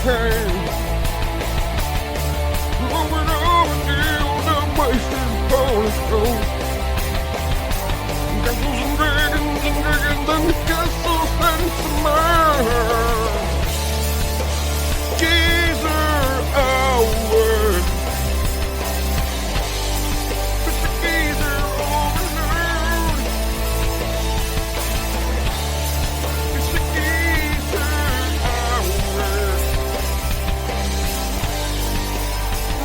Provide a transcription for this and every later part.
chain. Rolling over hills and wasting Polish gold. Castles and dragons and dragons and castles and some more. Geezer Hour. It's the Geezer overload. It's the Geezer Hour.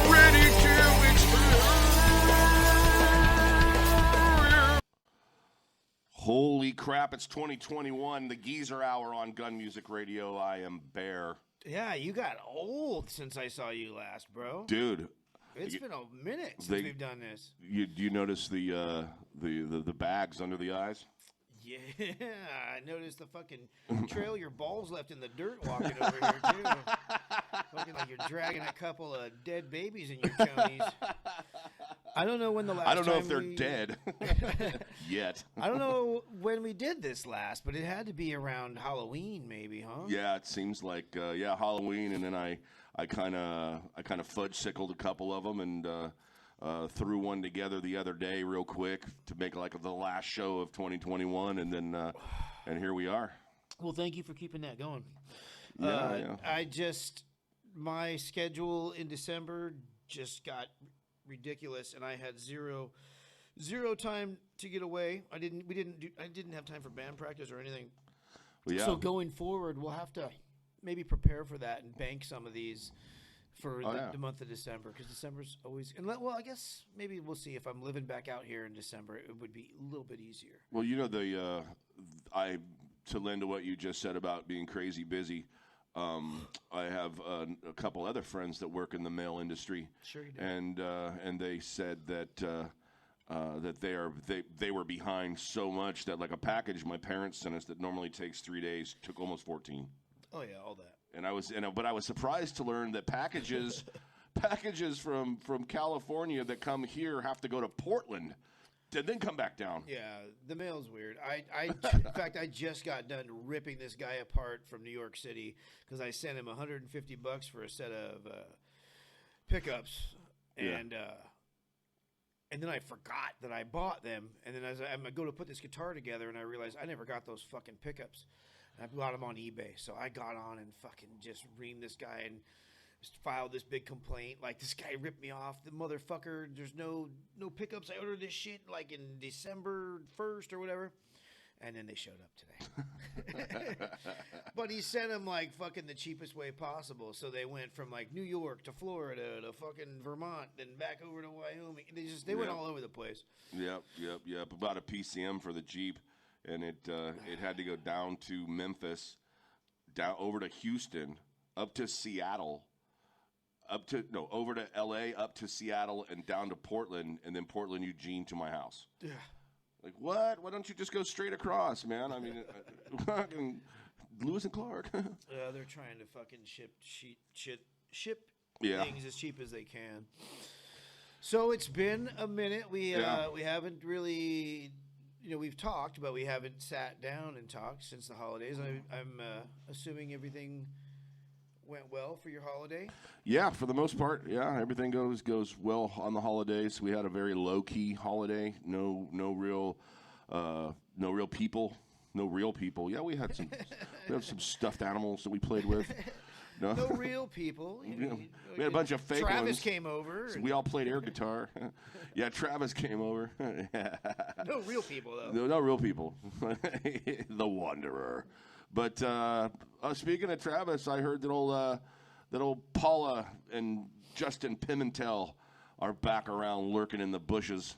Ready to explode. Holy crap, it's 2021, the Geezer Hour on Gun Music Radio. I am Bear. Yeah, you got old since I saw you last, bro. Dude. It's been a minute since we've done this. Do you notice the bags under the eyes? Yeah, I noticed the fucking trail your balls left in the dirt walking over here, too. Looking like you're dragging a couple of dead babies in your chonies. I don't know when the last I don't know time if they're dead yet. I don't know when we did this last, but it had to be around Halloween, maybe, huh? Yeah, it seems like Halloween, and then I kind of fudge-sickled a couple of them and threw one together the other day real quick to make like the last show of 2021, and then and here we are. Well, thank you for keeping that going. Yeah. My schedule in December just got ridiculous, and I had zero time to get away. I didn't have time for band practice or anything. Well, yeah. So going forward, we'll have to maybe prepare for that and bank some of these for the month of December, because December's always. And well, I guess maybe we'll see if I'm living back out here in December. It would be a little bit easier. Well, you know to lend to what you just said about being crazy busy. I have a couple other friends that work in the mail industry. Sure you do. And they said that they were behind so much that like a package my parents sent us that normally takes 3 days took almost 14. Oh yeah, all that. But I was surprised to learn that packages from California that come here have to go to Portland and then come back down. Yeah, the mail's weird. In fact, I just got done ripping this guy apart from New York City because I sent him $150 for a set of pickups, and then I forgot that I bought them. And then as I go to put this guitar together, and I realized I never got those fucking pickups. And I bought them on eBay, so I got on and fucking just reamed this guy and filed this big complaint. Like, this guy ripped me off. The motherfucker, there's no pickups. I ordered this shit like in December 1st or whatever. And then they showed up today. But he sent them like fucking the cheapest way possible. So they went from like New York to Florida to fucking Vermont, then back over to Wyoming. They went all over the place. Yep. About a PCM for the Jeep, and it had to go down to Memphis, down over to Houston, up to Seattle. Over to L.A., up to Seattle, and down to Portland, and then Portland, Eugene, to my house. Yeah. Like, what? Why don't you just go straight across, man? I mean, fucking Lewis and Clark. Yeah, they're trying to fucking ship things as cheap as they can. So it's been a minute. We haven't really, we've talked, but we haven't sat down and talked since the holidays. I'm assuming everything went well for your holiday? Yeah, for the most part. Yeah, everything goes well on the holidays. We had a very low key holiday. No real people. No real people. Yeah, we have some stuffed animals that we played with. No real people. We had a bunch of fake Travis ones. came over. So we all played air guitar. Yeah, Travis came over. No real people, though. No real people. The Wanderer. But speaking of Travis, I heard that old Paula and Justin Pimentel are back around lurking in the bushes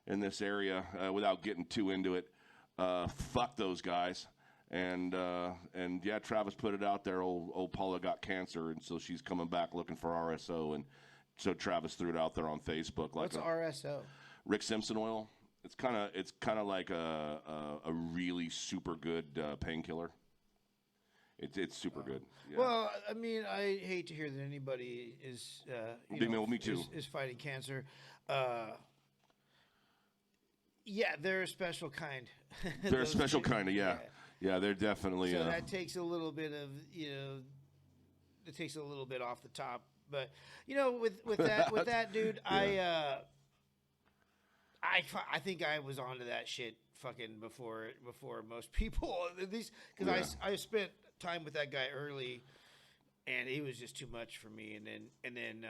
in this area without getting too into it. Fuck those guys. And yeah, Travis put it out there. Old Paula got cancer, and so she's coming back looking for RSO. And so Travis threw it out there on Facebook. What's RSO? Rick Simpson oil. It's kind of like a really super good painkiller. It's super good. Yeah. Well, I mean, I hate to hear that anybody is, me too. Is fighting cancer. Yeah, they're a special kind. They're a special kind of, yeah. Yeah, they're definitely. So that takes a little bit of, it takes a little bit off the top. But you know, with that dude, Yeah. I think I was onto that shit fucking before most people. These because I spent time with that guy early, and he was just too much for me. And then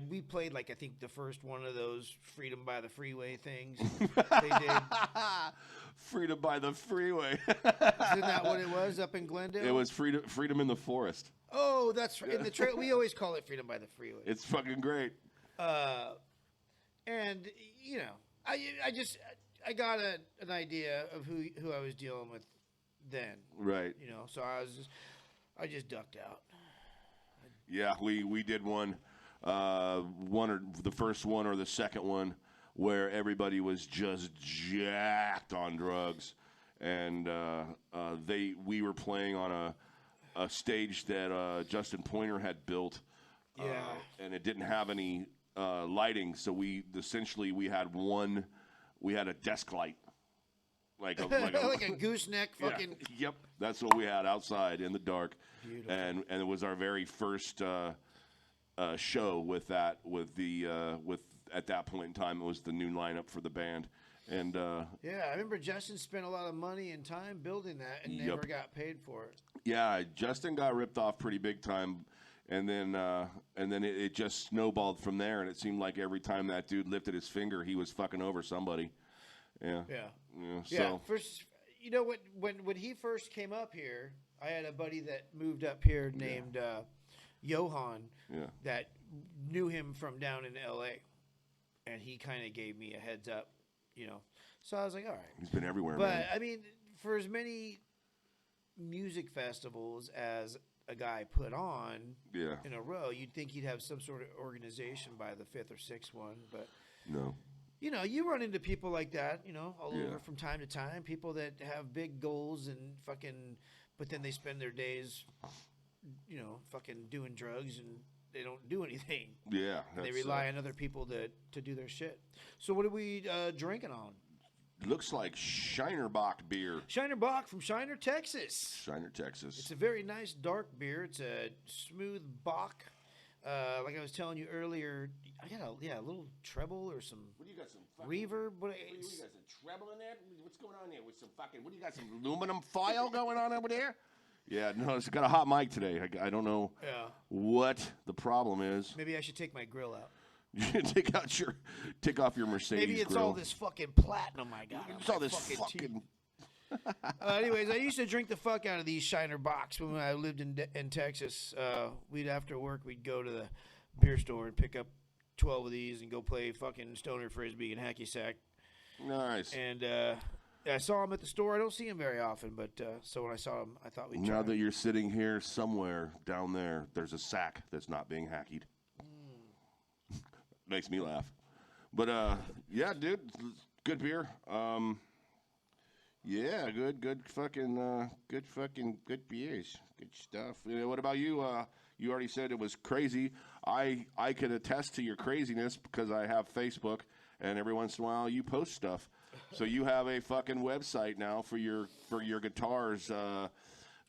we played like I think the first one of those Freedom by the Freeway things they did. Freedom by the freeway. Isn't that what it was up in Glendale? It was freedom in the forest. Oh, that's in the trail. We always call it Freedom by the Freeway. It's fucking great. And you know, I got an idea of who I was dealing with then. Right. You know, so I just ducked out. Yeah, we did one or the first one or the second one where everybody was just jacked on drugs, and we were playing on a stage that Justin Pointer had built. Yeah. And it didn't have any lighting, so we had a desk light, like a gooseneck fucking. Yeah, yep, that's what we had outside in the dark. Beautiful. And it was our very first show with that at that point in time it was the new lineup for the band. And yeah, I remember Justin spent a lot of money and time building that and Yep. never got paid for it. yeah, Justin got ripped off pretty big time. And then it just snowballed from there, and it seemed like every time that dude lifted his finger, he was fucking over somebody. Yeah. Yeah. So Yeah. First, you know what? When he first came up here, I had a buddy that moved up here named Johan. Yeah. That knew him from down in L.A. and he kind of gave me a heads up, you know. So I was like, all right. He's been everywhere, But man. I mean, for as many music festivals as a guy put on Yeah. in a row, you'd think he'd have some sort of organization by the fifth or sixth one. But No. you know, you run into people like that, you know, all Yeah. over from time to time. People that have big goals and fucking, but then they spend their days, you know, fucking doing drugs and they don't do anything. Yeah. They rely on other people to do their shit. So what are we drinking on? Looks like Shinerbach beer. Shiner Bock from Shiner, Texas. Shiner, Texas. It's a very nice dark beer. It's a smooth Bock. Like I was telling you earlier, I got a little treble or some What do you got? Some fucking reverb. What do you got? Some treble in there? What's going on there with some fucking? What do you got? Some aluminum foil going on over there? Yeah, no, it's got a hot mic today. I don't know what the problem is. Maybe I should take my grill out. take off your Mercedes. Maybe it's grill. all this fucking platinum I got. It's all this fucking. Anyways, I used to drink the fuck out of these Shiner Bocks when I lived in Texas. We'd after work, we'd go to the beer store and pick up 12 of these and go play fucking stoner frisbee and hacky sack. Nice. And I saw them at the store. I don't see them very often, but so when I saw them, I thought we'd try. Now that you're sitting here somewhere down there, there's a sack that's not being hacky. Makes me laugh. But yeah, dude, good beer. Yeah, good beers, good stuff. You know, what about you? You already said it was crazy. I could attest to your craziness because I have Facebook, and every once in a while you post stuff. So you have a fucking website now for your guitars.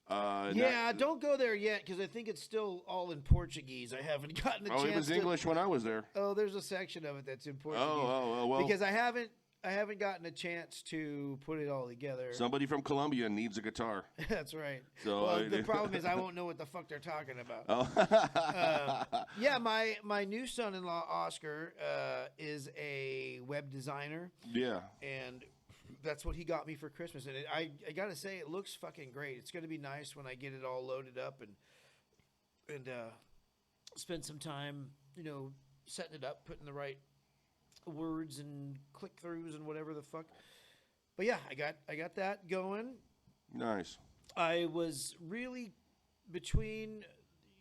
Don't go there yet because I think it's still all in Portuguese. I haven't gotten a chance. Oh, it was English when I was there. Oh, there's a section of it that's in Portuguese. Well. Because I haven't gotten a chance to put it all together. Somebody from Colombia needs a guitar. That's right. So well, the problem is I won't know what the fuck they're talking about. Oh. Yeah, my new son-in-law Oscar is a web designer. Yeah. And that's what he got me for Christmas. And I got to say, it looks fucking great. It's going to be nice when I get it all loaded up and spend some time, you know, setting it up, putting the right words and click-throughs and whatever the fuck. But yeah, I got that going. Nice. I was really between,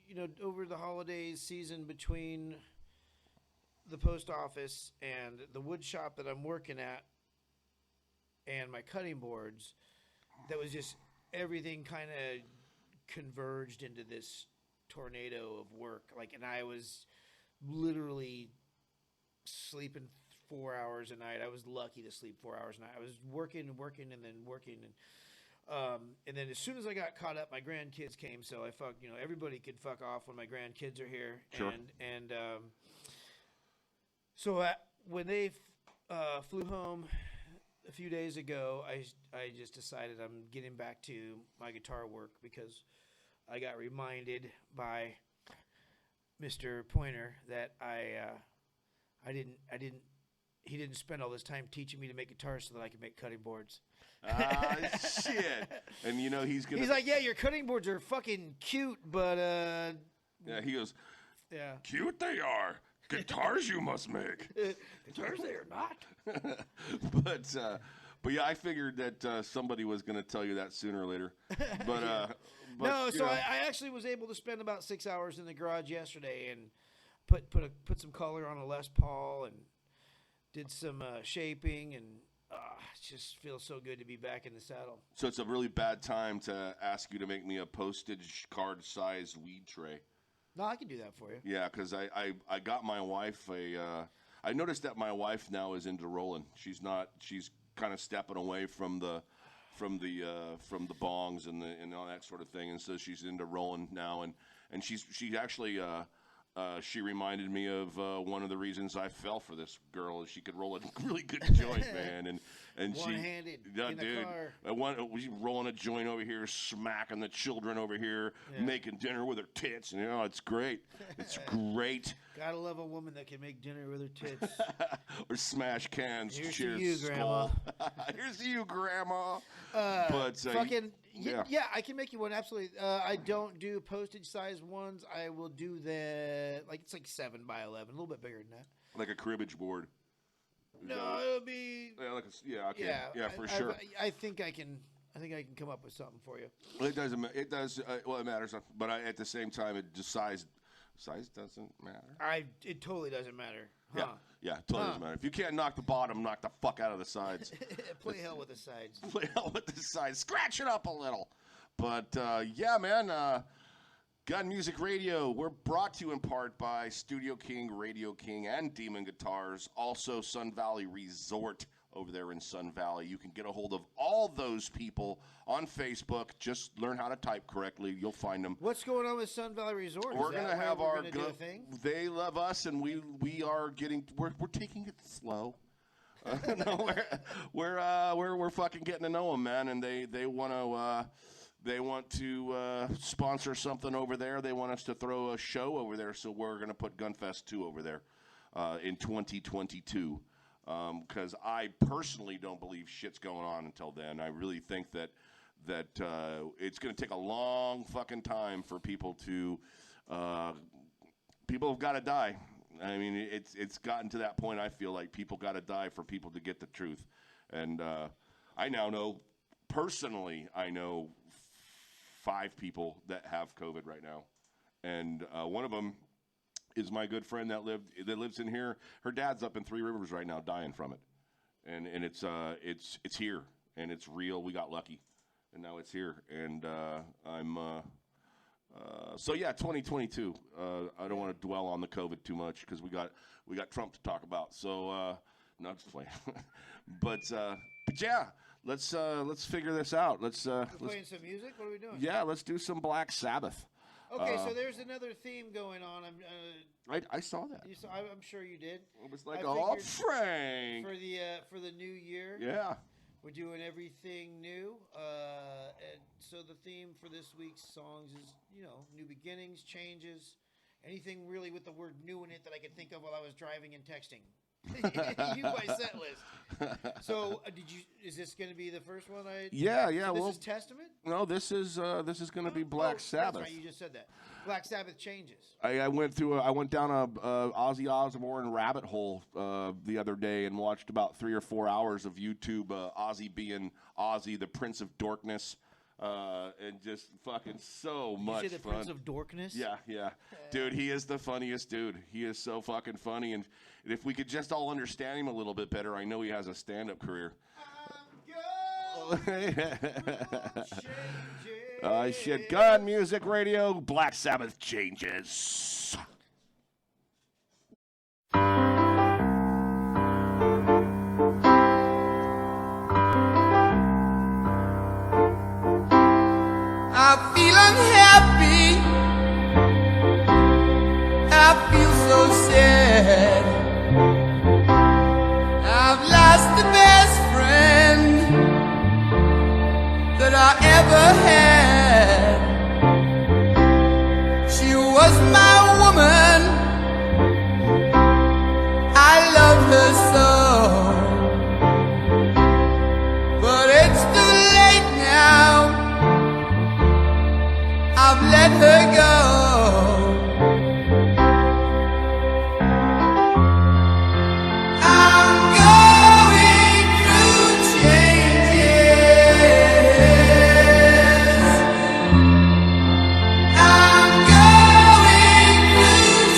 you know, over the holiday season between the post office and the wood shop that I'm working at and my cutting boards, that was just everything kind of converged into this tornado of work. Like, and I was literally sleeping 4 hours a night. I was lucky to sleep 4 hours a night. I was working and then working. And And then as soon as I got caught up, my grandkids came, so I everybody could fuck off when my grandkids are here. Sure. So when they flew home a few days ago, I just decided I'm getting back to my guitar work because I got reminded by Mr. Pointer that he didn't spend all this time teaching me to make guitars so that I could make cutting boards. Shit. And he's like, yeah, your cutting boards are fucking cute, but yeah, he goes, yeah, cute they are. Guitars you must make. guitars they are not. But yeah, I figured that somebody was going to tell you that sooner or later. But yeah. but no, so I actually was able to spend about 6 hours in the garage yesterday and put some color on a Les Paul and did some shaping, and it just feels so good to be back in the saddle. So it's a really bad time to ask you to make me a postage card size weed tray. No, I can do that for you. Yeah, because I got my wife I noticed that my wife now is into rolling. She's kind of stepping away from the bongs and all that sort of thing, and so she's into rolling now, and she actually she reminded me of one of the reasons I fell for this girl is she could roll a really good joint, man, and one-handed in dude, the car. She's rolling a joint over here, smacking the children over here, making dinner with her tits, and it's great. It's great. Gotta love a woman that can make dinner with her tits. Or smash cans. Here's Cheers, to you, Grandma. Here's to you, Grandma. Yeah, I can make you one, absolutely. I don't do postage size ones. I will do it's like 7 by 11, a little bit bigger than that. Like a cribbage board. No, it'll be. Yeah, okay. Yeah, for sure. I think I can come up with something for you. Well, it doesn't. It does. Well, it matters, but at the same time, it just size doesn't matter. It totally doesn't matter. Huh? Yeah, totally doesn't matter. If you can't knock the bottom, knock the fuck out of the sides. Play hell with the sides. Play hell with the sides. Scratch it up a little. But yeah, man. Gun Music Radio. We're brought to you in part by Studio King, Radio King, and Demon Guitars. Also, Sun Valley Resort over there in Sun Valley. You can get a hold of all those people on Facebook. Just learn how to type correctly. You'll find them. What's going on with Sun Valley Resort? We're going to have our thing? They love us, and we are we're taking it slow. No, we're fucking getting to know them, man, and they want to sponsor something over there. They want us to throw a show over there, so we're going to put Gunfest 2 over there in 2022. Because I personally don't believe shit's going on until then. I really think that it's going to take a long fucking time for people have got to die. I mean, it's gotten to that point. I feel like people got to die for people to get the truth. And I now know, personally, 5 people that have COVID right now. And one of them is my good friend that lives in here. Her dad's up in Three Rivers right now, dying from it, and it's here and it's real. We got lucky, and now it's here, and I'm so yeah, 2022. I don't want to dwell on the COVID too much because we got Trump to talk about. So no, just playing, but yeah, let's figure this out. Let's playing some music. What are we doing? Yeah, let's do some Black Sabbath. Okay, so there's another theme going on. I saw that. I'm sure you did. It was like, oh, Frank. For the new year. Yeah. We're doing everything new. And so the theme for this week's songs is, new beginnings, changes, anything really with the word new in it that I could think of while I was driving and texting. You my set list. So, is this going to be the first one? Yeah. So well, this is Testament. No, this is going to be Black Sabbath. That's right, you just said that. Black Sabbath changes. I went down a Ozzy Osbourne rabbit hole the other day and watched about 3 or 4 hours of YouTube. Ozzy being Ozzy, the Prince of Dorkness. And just fucking so much fun. You say the Prince of Dorkness? Yeah. Dude, he is the funniest dude. He is so fucking funny. And if we could just all understand him a little bit better, I know he has a stand-up career. Shit. Gun Music Radio, Black Sabbath changes. unhappy. I feel so sad. I've lost the best friend that I ever had. She was my woman. I love her so. But it's too late now. I've let her go. I'm going through changes. I'm going through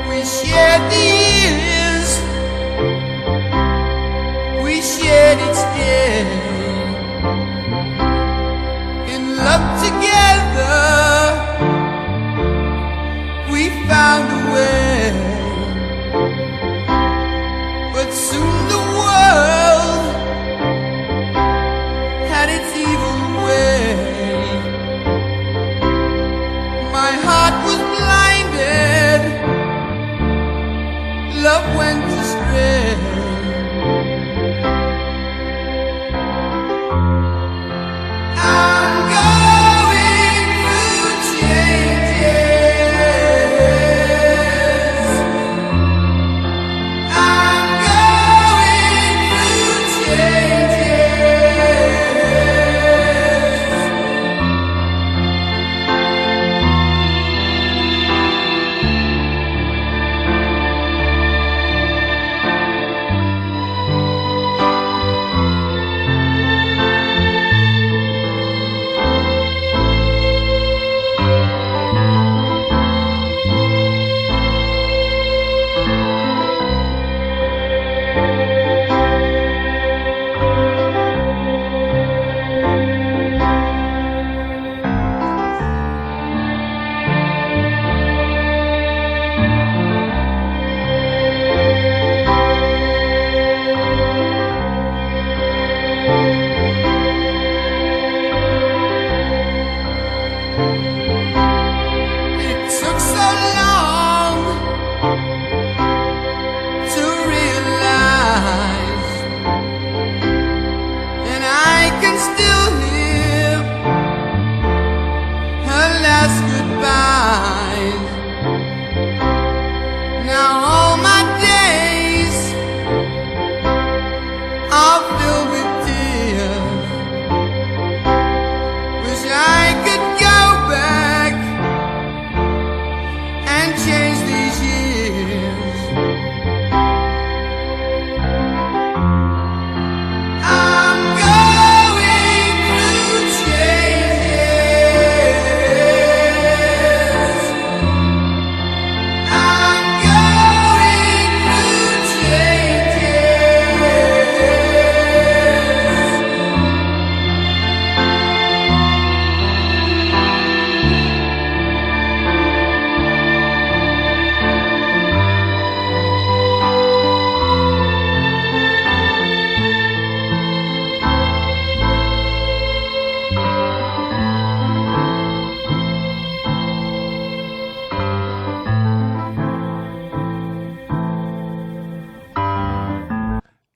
We shared the years, we shared each day, in love together, we found a way. But soon the world had its evil way. My heart was blinded, love went astray. I'm going through changes. I'm going through changes. It took so long to realize, and I can still hear her last goodbyes. Now all my days are filled with tears. Wish I could go back and change these years. I'm going through changes. I'm going through changes.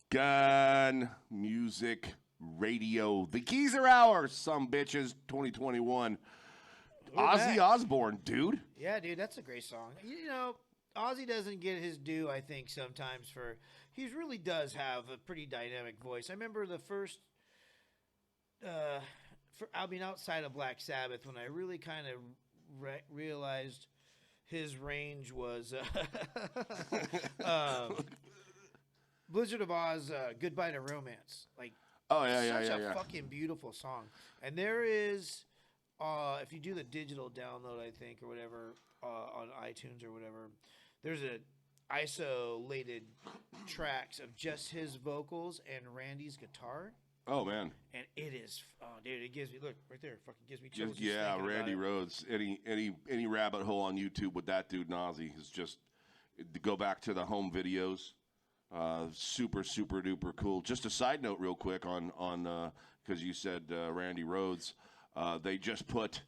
Gun music radio. The GeezerHour, some bitches, 2021. We're Ozzy back. Osbourne, dude. Yeah, dude, that's a great song. You know, Ozzy doesn't get his due, I think, sometimes for he really does have a pretty dynamic voice. I remember the first outside of Black Sabbath, when I really kind of realized his range was Blizzard of Oz, Goodbye to Romance. Like, Oh yeah, Such a yeah. fucking beautiful song. And there is, if you do the digital download, I think, or whatever, on iTunes or whatever, there's a isolated tracks of just his vocals and Randy's guitar. Oh man. And it is, oh dude, it gives me, look right there, fucking gives me chills. Just Yeah, thinking about Randy it. Rhoads. Any rabbit hole on YouTube with that dude Nazi is just to go back to the home videos. Super duper cool. Just a side note, real quick on because you said Randy Rhoads. They just put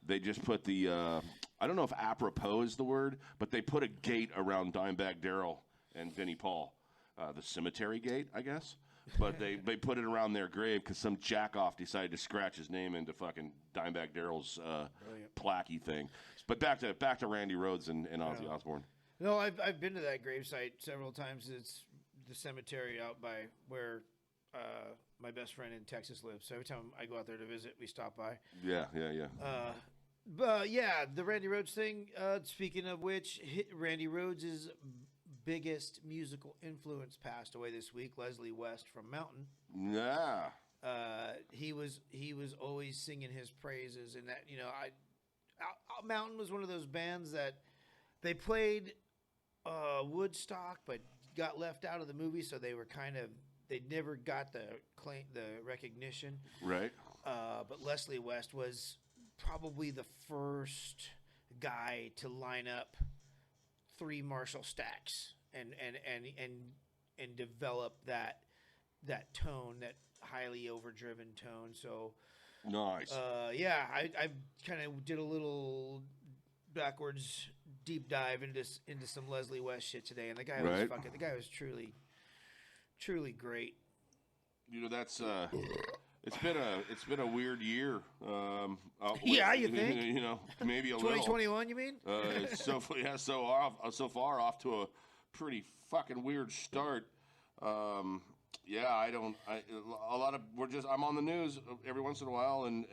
the I don't know if apropos is the word, but they put a gate around Dimebag Darrell and Vinnie Paul, the cemetery gate, I guess. But they put it around their grave because some jackoff decided to scratch his name into fucking Dimebag Darrell's plaquey thing. But back to Randy Rhoads and Ozzy Osbourne. No, I've been to that gravesite several times. It's the cemetery out by where my best friend in Texas lives. So every time I go out there to visit, we stop by. Yeah. But yeah, the Randy Rhoads thing. Speaking of which, Randy Rhoads' biggest musical influence passed away this week. Leslie West from Mountain. Yeah. He was always singing his praises, and that Mountain was one of those bands that they played Woodstock, but got left out of the movie, so they never got the recognition. Right. But Leslie West was probably the first guy to line up 3 Marshall stacks and develop that tone, that highly overdriven tone. So Nice. yeah, I kind of did a little backwards deep dive into some Leslie West shit today, and the guy was truly great. That's it's been a weird year. Yeah, you think? Maybe a little. 2021, you mean? So far off to a pretty fucking weird start. I'm on the news every once in a while, and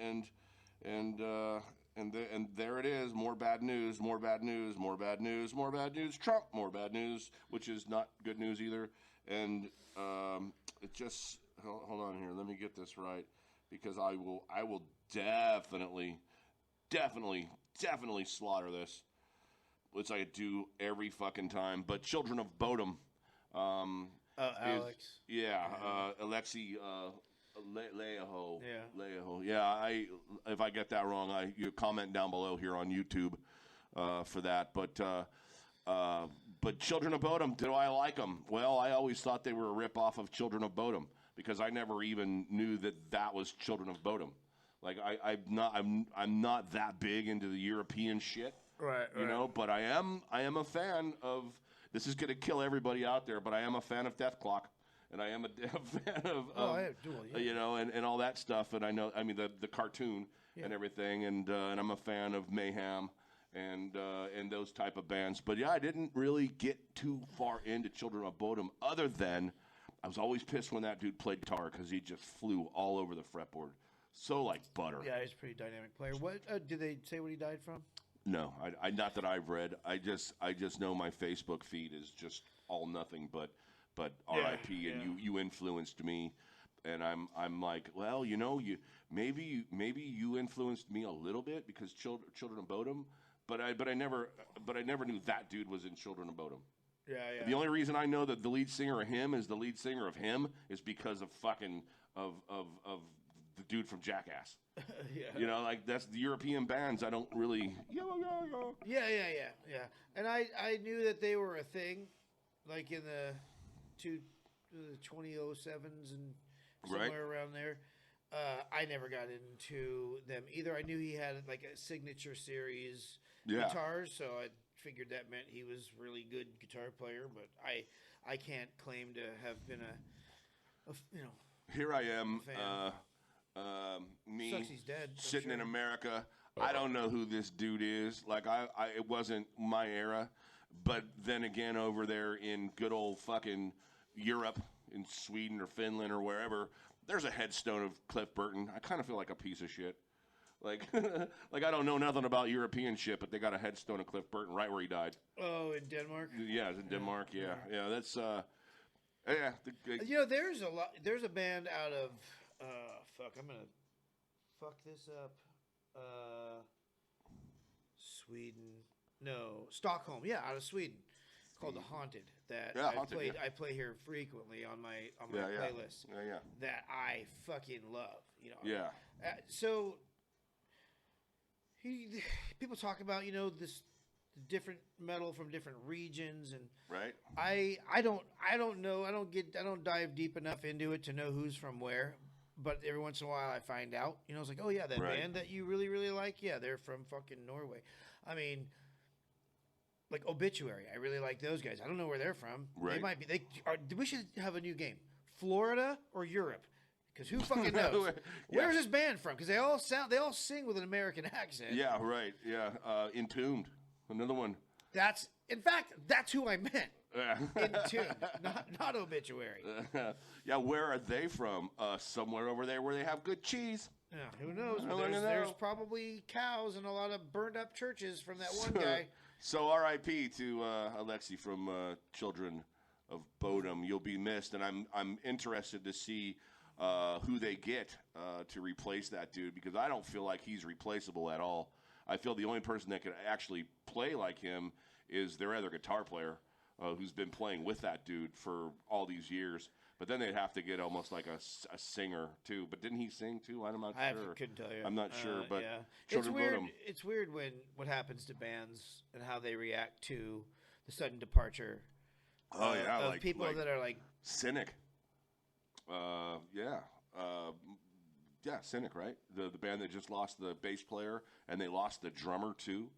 there it is, more bad news, Trump, more bad news, which is not good news either. And it just hold on here, let me get this right, because I will definitely slaughter this, which I do every fucking time. But Children of Bodom. Alex. Alexi Leaho. Yeah. Leaho. Yeah, if I get that wrong, you comment down below here on YouTube for that. But Children of Bodom, do I like them? Well, I always thought they were a rip-off of Children of Bodom because I never even knew that was Children of Bodom. Like I'm not that big into the European shit. Right. But I am a fan of. This is gonna kill everybody out there, but I am a fan of Death Clock, and I am a fan of and all that stuff. And the cartoon and everything, and I'm a fan of Mayhem and those type of bands. But yeah, I didn't really get too far into Children of Bodom, other than I was always pissed when that dude played guitar because he just flew all over the fretboard, so like butter. Yeah, he's a pretty dynamic player. What did they say what he died from? No, I not that I've read. I just know my Facebook feed is just all nothing but R.I.P. And you influenced me, and I'm like, well, maybe you influenced me a little bit because Children of Bodom, but I never knew that dude was in Children of Bodom. Yeah. The only reason I know that the lead singer of Him is the lead singer of Him is because of fucking of the dude from Jackass. Yeah. Like that's the European bands. I don't really. Yeah. And I knew that they were a thing, like in the 2007s and somewhere around there. I never got into them either. I knew he had like a signature series guitars, so I figured that meant he was really good guitar player. But I can't claim to have been Here I am. fan. Me Sucks he's dead, I'm sitting sure. in America. I don't know who this dude is. Like it wasn't my era. But then again, over there in good old fucking Europe, in Sweden or Finland or wherever, there's a headstone of Cliff Burton. I kind of feel like a piece of shit. Like, like I don't know nothing about European shit, but they got a headstone of Cliff Burton right where he died. Oh, in Denmark? Yeah, it's in Denmark. Yeah. That's Yeah. You know, there's a lot. There's a band out of fuck. I'm gonna fuck this up. Sweden. No, Stockholm. Yeah, out of Sweden. Called The Haunted. That Yeah, I Haunted, played. yeah. I play here frequently on my Yeah, yeah. playlist. Yeah. That I fucking love. You know. Yeah. So people talk about this different metal from different regions, and Right. I don't know. I don't dive deep enough into it to know who's from where. But every once in a while I find out. It's like, oh yeah, that Right. band that you really really like. Yeah, they're from fucking Norway. I mean, like Obituary. I really like those guys. I don't know where they're from. Right. They might be. We should have a new game. Florida or Europe. Because who fucking knows? Yeah. Where's this band from? Because they all sing with an American accent. Yeah. Right. Yeah. Entombed. Another one. In fact, that's who I meant. Yeah. Entombed, not Obituary. Yeah. Where are they from? Somewhere over there where they have good cheese. Yeah, who knows? I But don't there's know. probably cows and a lot of burned up churches from that one guy. So R.I.P. to Alexi from Children of Bodom. You'll be missed, and I'm interested to see who they get to replace that dude, because I don't feel like he's replaceable at all. I feel the only person that could actually play like him is their other guitar player, who's been playing with that dude for all these years. But then they'd have to get almost like a singer too. But didn't he sing too? I'm not sure. Couldn't tell you. I'm not sure, but yeah. It's Children of weird. Bodom. It's weird what happens to bands and how they react to the sudden departure. Oh yeah, of like people that are like Cynic. Yeah, Cynic, right? The band that just lost the bass player and they lost the drummer too.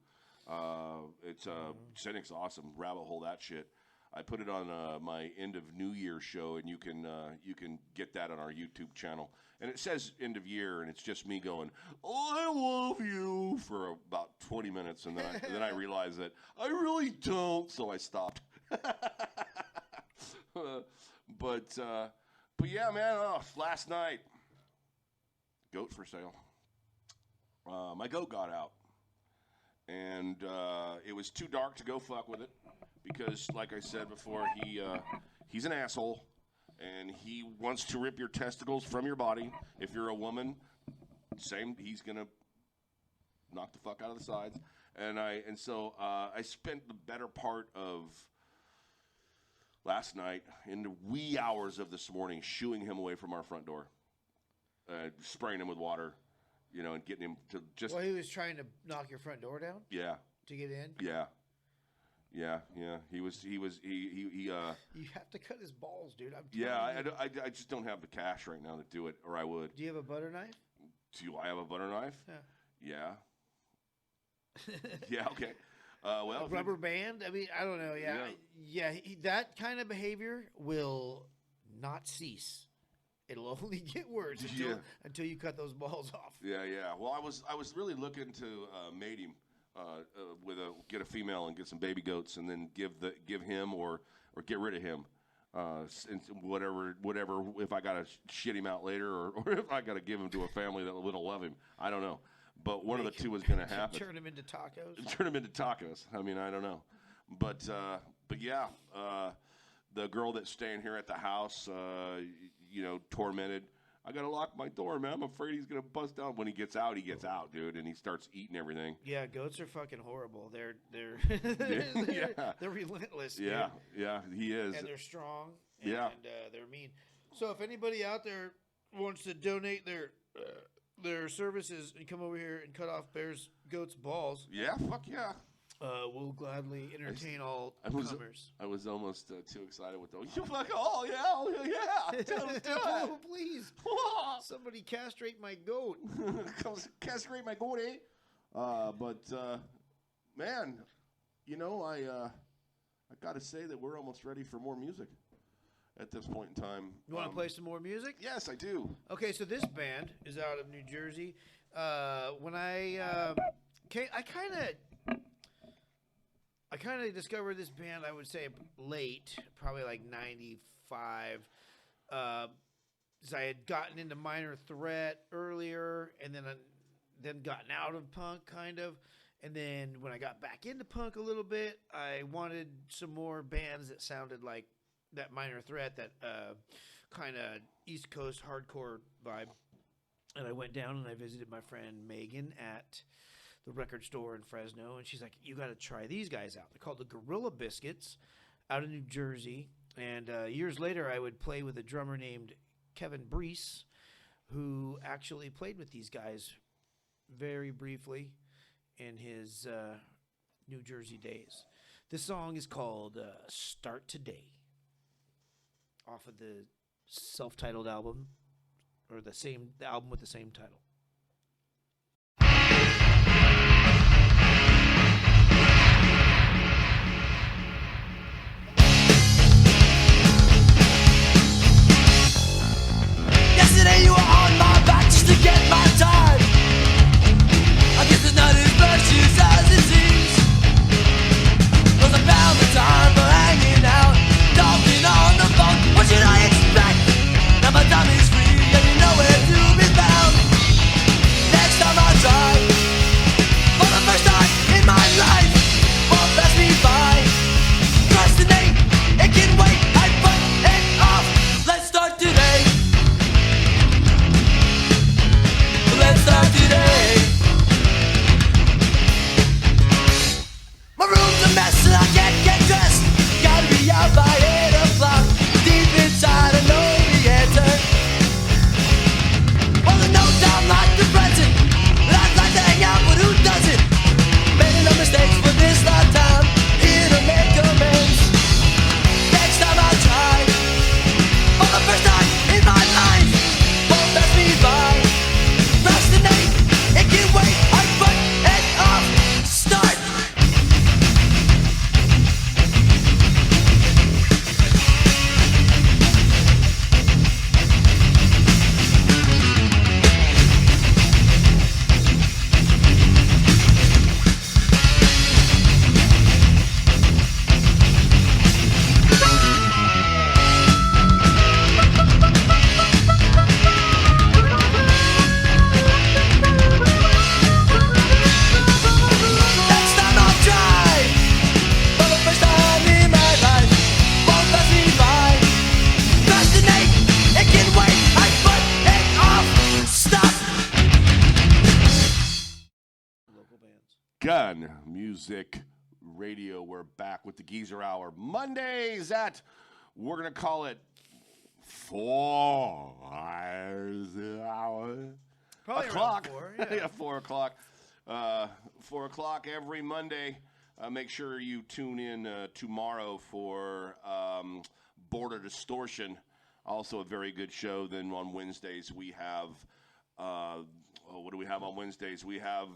It's Cynic's awesome. Rabbit hole that shit. I put it on my end of New Year show, and you can get that on our YouTube channel. And it says end of year, and it's just me going, "I love you" for about 20 minutes, and then I realized that I really don't, so I stopped. But yeah, man. Last night, goat for sale. My goat got out, and it was too dark to go fuck with it because, like I said before, he's an asshole, and he wants to rip your testicles from your body. If you're a woman, same. He's gonna knock the fuck out of the sides, and so I spent the better part of last night in the wee hours of this morning shooing him away from our front door, spraying him with water, and getting him to just. Well, he was trying to knock your front door down Yeah, to get in. yeah. He was. You have to cut his balls, dude. I'm Yeah, telling you. I just don't have the cash right now to do it, or I would. Do you have a butter knife? Do I have a butter knife? Yeah. Yeah, okay. Well, A rubber band? I mean, I don't know. Yeah. That kind of behavior will not cease. It'll only get worse until you cut those balls off. Yeah. Well, I was really looking to mate him get a female and get some baby goats, and then give him or get rid of him. And whatever. If I gotta shit him out later, or if I gotta give him to a family that will love him, I don't know. But one of the two is gonna happen. Turn him into tacos. Turn him into tacos. I mean, I don't know, but yeah, the girl that's staying here at the house, tormented. I gotta lock my door, man. I'm afraid he's gonna bust down. When he gets out, dude, and he starts eating everything. Yeah, goats are fucking horrible. They're Yeah. they're relentless. Yeah, dude. yeah, he is. And they're strong. And, Yeah. and they're mean. So if anybody out there wants to donate their services and come over here and cut off Bear's goats' balls, Yeah, fuck yeah. we'll gladly entertain all I was comers. I was almost too excited with those. You're like, oh yeah. Let's do Oh, it. please. Somebody castrate my goat. Come castrate my goat, eh? Man, I got to say that we're almost ready for more music at this point in time. You want to play some more music? Yes, I do. Okay, so this band is out of New Jersey. When I kind of discovered this band, I would say late, probably like 95. So I had gotten into Minor Threat earlier, and then gotten out of punk, kind of. And then when I got back into punk a little bit, I wanted some more bands that sounded like that Minor Threat, that kind of East Coast hardcore vibe. And I went down and I visited my friend Megan at the record store in Fresno, and she's like, "You got to try these guys out. They're called the Gorilla Biscuits, out of New Jersey." And years later, I would play with a drummer named Kevin Brees, who actually played with these guys very briefly in his New Jersey days. This song is called "Start Today," off of the self-titled album, or the album with the same title. Yesterday you were on my back just to get my time. I guess it's not as precious as it seems, 'cause I found the time for hanging out, talking on the phone. What should I expect? Now my time is free and you know where to be found. Next time I try, for the first time in my life, won't pass me by. Procrastinate, it can wait, I put it off. Let's start today. Let's start today. My room's a mess and I can't get dressed. Gotta be out by 8 o'clock. Deep inside I know the answer. Well, the note down like the present. I'd like to hang out, but who doesn't? Made no mistakes for this lifetime. Here to make amends. Next time I try, for the first time in my life, won't pass me by. Procrastinate, it can wait, I put it off. Start. Next time I'll try, for the first time in my life, won't pass me by. Procrastinate, it can wait, I put it off. Stop. Local bands. Gun Music Radio. We're back with the Geezer Hour. Mondays at, we're going to call it 4 hours. Probably o'clock. around 4, yeah. Yeah, 4 o'clock. 4 o'clock every Monday. Make sure you tune in tomorrow for Border Distortion. Also a very good show. Then on Wednesdays we have, what do we have on Wednesdays? We have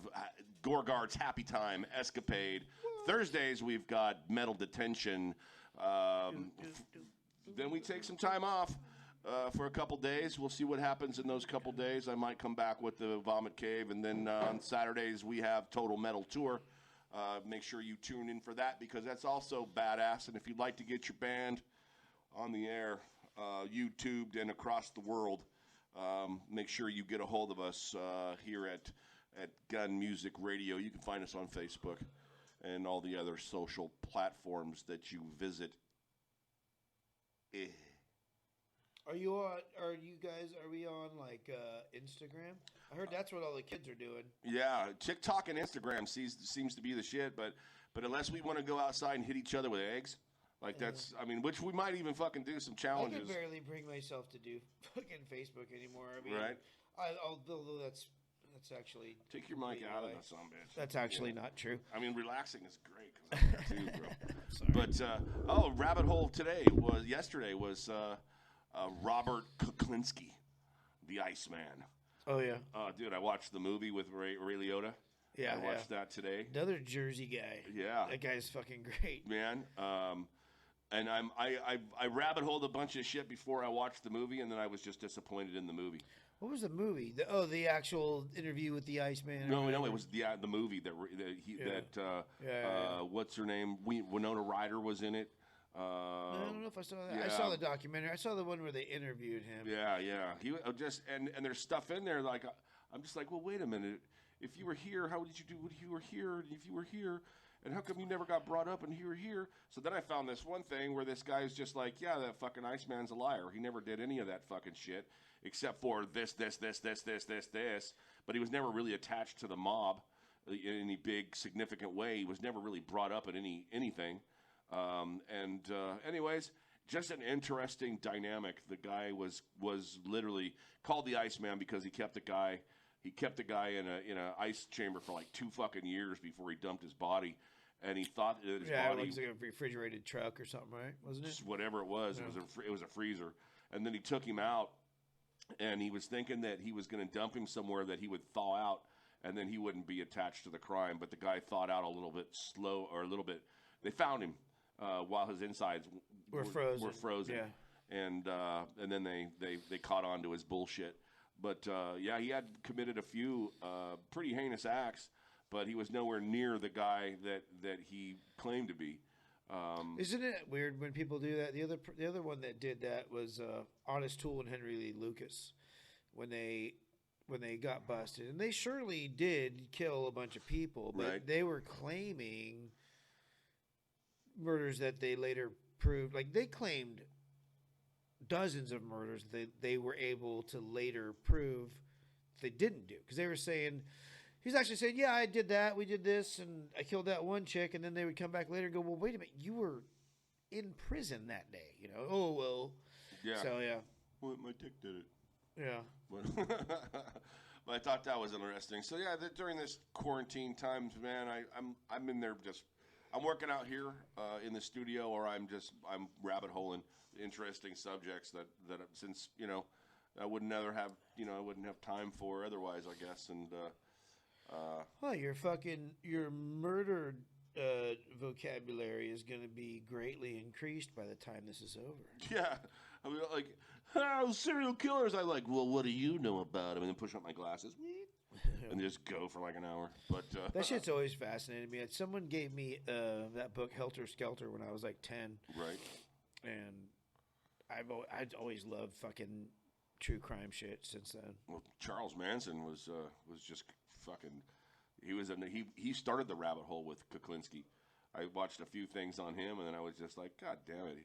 Gorgard's Happy Time Escapade. Thursdays we've got Metal Detention. Then we take some time off for a couple days. We'll see what happens in those couple days. I might come back with the Vomit Cave. And then on Saturdays, we have Total Metal Tour. Make sure you tune in for that, because that's also badass. And if you'd like to get your band on the air, YouTubed and across the world, make sure you get a hold of us here at Gun Music Radio. You can find us on Facebook and all the other social platforms that you visit. Are we on like Instagram? I heard that's what all the kids are doing. Yeah, TikTok and Instagram seems to be the shit, but unless we want to go outside and hit each other with eggs, like that's, I mean, which we might even fucking do some I challenges. can barely bring myself to do fucking Facebook anymore. I mean, Right. although that's actually Take your mic completely out of lie. that son of a bitch. That's actually not true. I mean, relaxing is great, 'cause I'm there too, bro. But rabbit hole yesterday was Robert Kuklinski, the Iceman. Oh yeah, Dude, I watched the movie with Ray Liotta. yeah. I watched that today. Another Jersey guy. Yeah, That guy's fucking great. man. And I rabbit holed a bunch of shit before I watched the movie, and then I was just disappointed in the movie. What was the movie? The actual interview with the Iceman. No, or it whatever? was the movie that Yeah. what's her name? Winona Ryder was in it. I don't know if I saw that. I yeah. saw the documentary. I saw the one where they interviewed him. Yeah. He just and there's stuff in there like I'm just like, well, wait a minute. If you were here, how did you do? If you were here, And how come you never got brought up and here? So then I found this one thing where this guy's just like, yeah, that fucking Iceman's a liar. He never did any of that fucking shit except for this. But he was never really attached to the mob in any big, significant way. He was never really brought up in anything. Anyways, just an interesting dynamic. The guy was literally called the Iceman because he kept the guy in a ice chamber for like 2 fucking years before he dumped his body. And he thought that his Yeah, body, it looks like a refrigerated truck or something, right? Wasn't it? just whatever it was, it was a freezer. And then he took him out, and he was thinking that he was going to dump him somewhere that he would thaw out, and then he wouldn't be attached to the crime. But the guy thawed out a little bit slow, or a little bit. They found him while his insides Were frozen. Yeah. And then they caught on to his bullshit. But yeah, he had committed a few pretty heinous acts, but he was nowhere near the guy that he claimed to be. Isn't it weird when people do that? The other one that did that was Honest Tool and Henry Lee Lucas when they got busted, and they surely did kill a bunch of people, but Right. they were claiming murders that they later proved. Like they claimed dozens of murders that they were able to later prove they didn't do, because they were saying. He's actually saying, yeah, I did that, we did this, and I killed that one chick, and then they would come back later and go, well, wait a minute, you were in prison that day, you know? Oh, well. Yeah. So, yeah. Well, my dick did it. Yeah. But I thought that was interesting. So yeah, during this quarantine times, man, I'm in there I'm working out here in the studio, or I'm rabbit holing interesting subjects that since I wouldn't have time for otherwise, I guess. And Well, your murder vocabulary is going to be greatly increased by the time this is over. yeah, I mean, like serial killers. I like. Well, what do you know about them? And then push up my glasses. And just go for like an hour. But That shit's always fascinated me. Someone gave me that book Helter Skelter when I was like 10. right. And I'd always loved fucking true crime shit since then. Well, Charles Manson was just fucking. He started the rabbit hole with Kuklinski. I watched a few things on him, and then I was just like, God damn it!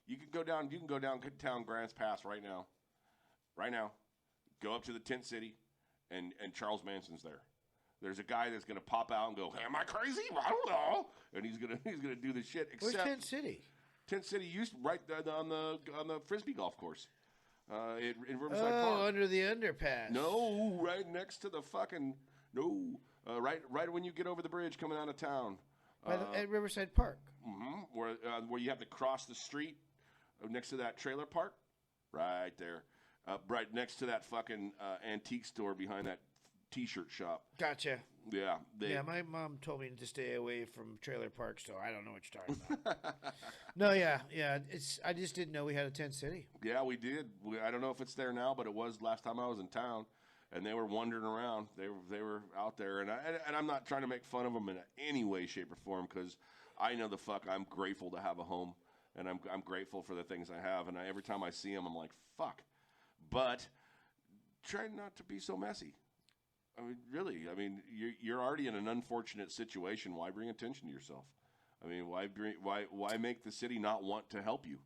You can go downtown Grants Pass right now. Right now, go up to the tent city, and Charles Manson's there. There's a guy that's gonna pop out and go, "Am I crazy? I don't know." And he's gonna do the shit. Where's Tent City? Tent City used right on the frisbee golf course, in Riverside Oh, Park. under the underpass. No, right next to the fucking right when you get over the bridge coming out of town. At Riverside Park. Where you have to cross the street next to that trailer park, right there, right next to that fucking antique store behind that T-shirt shop. Gotcha. Yeah, Yeah, my mom told me to stay away from trailer parks, so I don't know what you're talking about. No, yeah. I just didn't know we had a Tent City. Yeah, we did. I don't know if it's there now, but it was last time I was in town, and they were wandering around. They were out there, and I'm not trying to make fun of them in any way, shape, or form, because I know the fuck I'm grateful to have a home, and I'm grateful for the things I have, and every time I see them, I'm like, fuck. But try not to be so messy. I mean, really. I mean, you're already in an unfortunate situation. Why bring attention to yourself? I mean, why make the city not want to help you?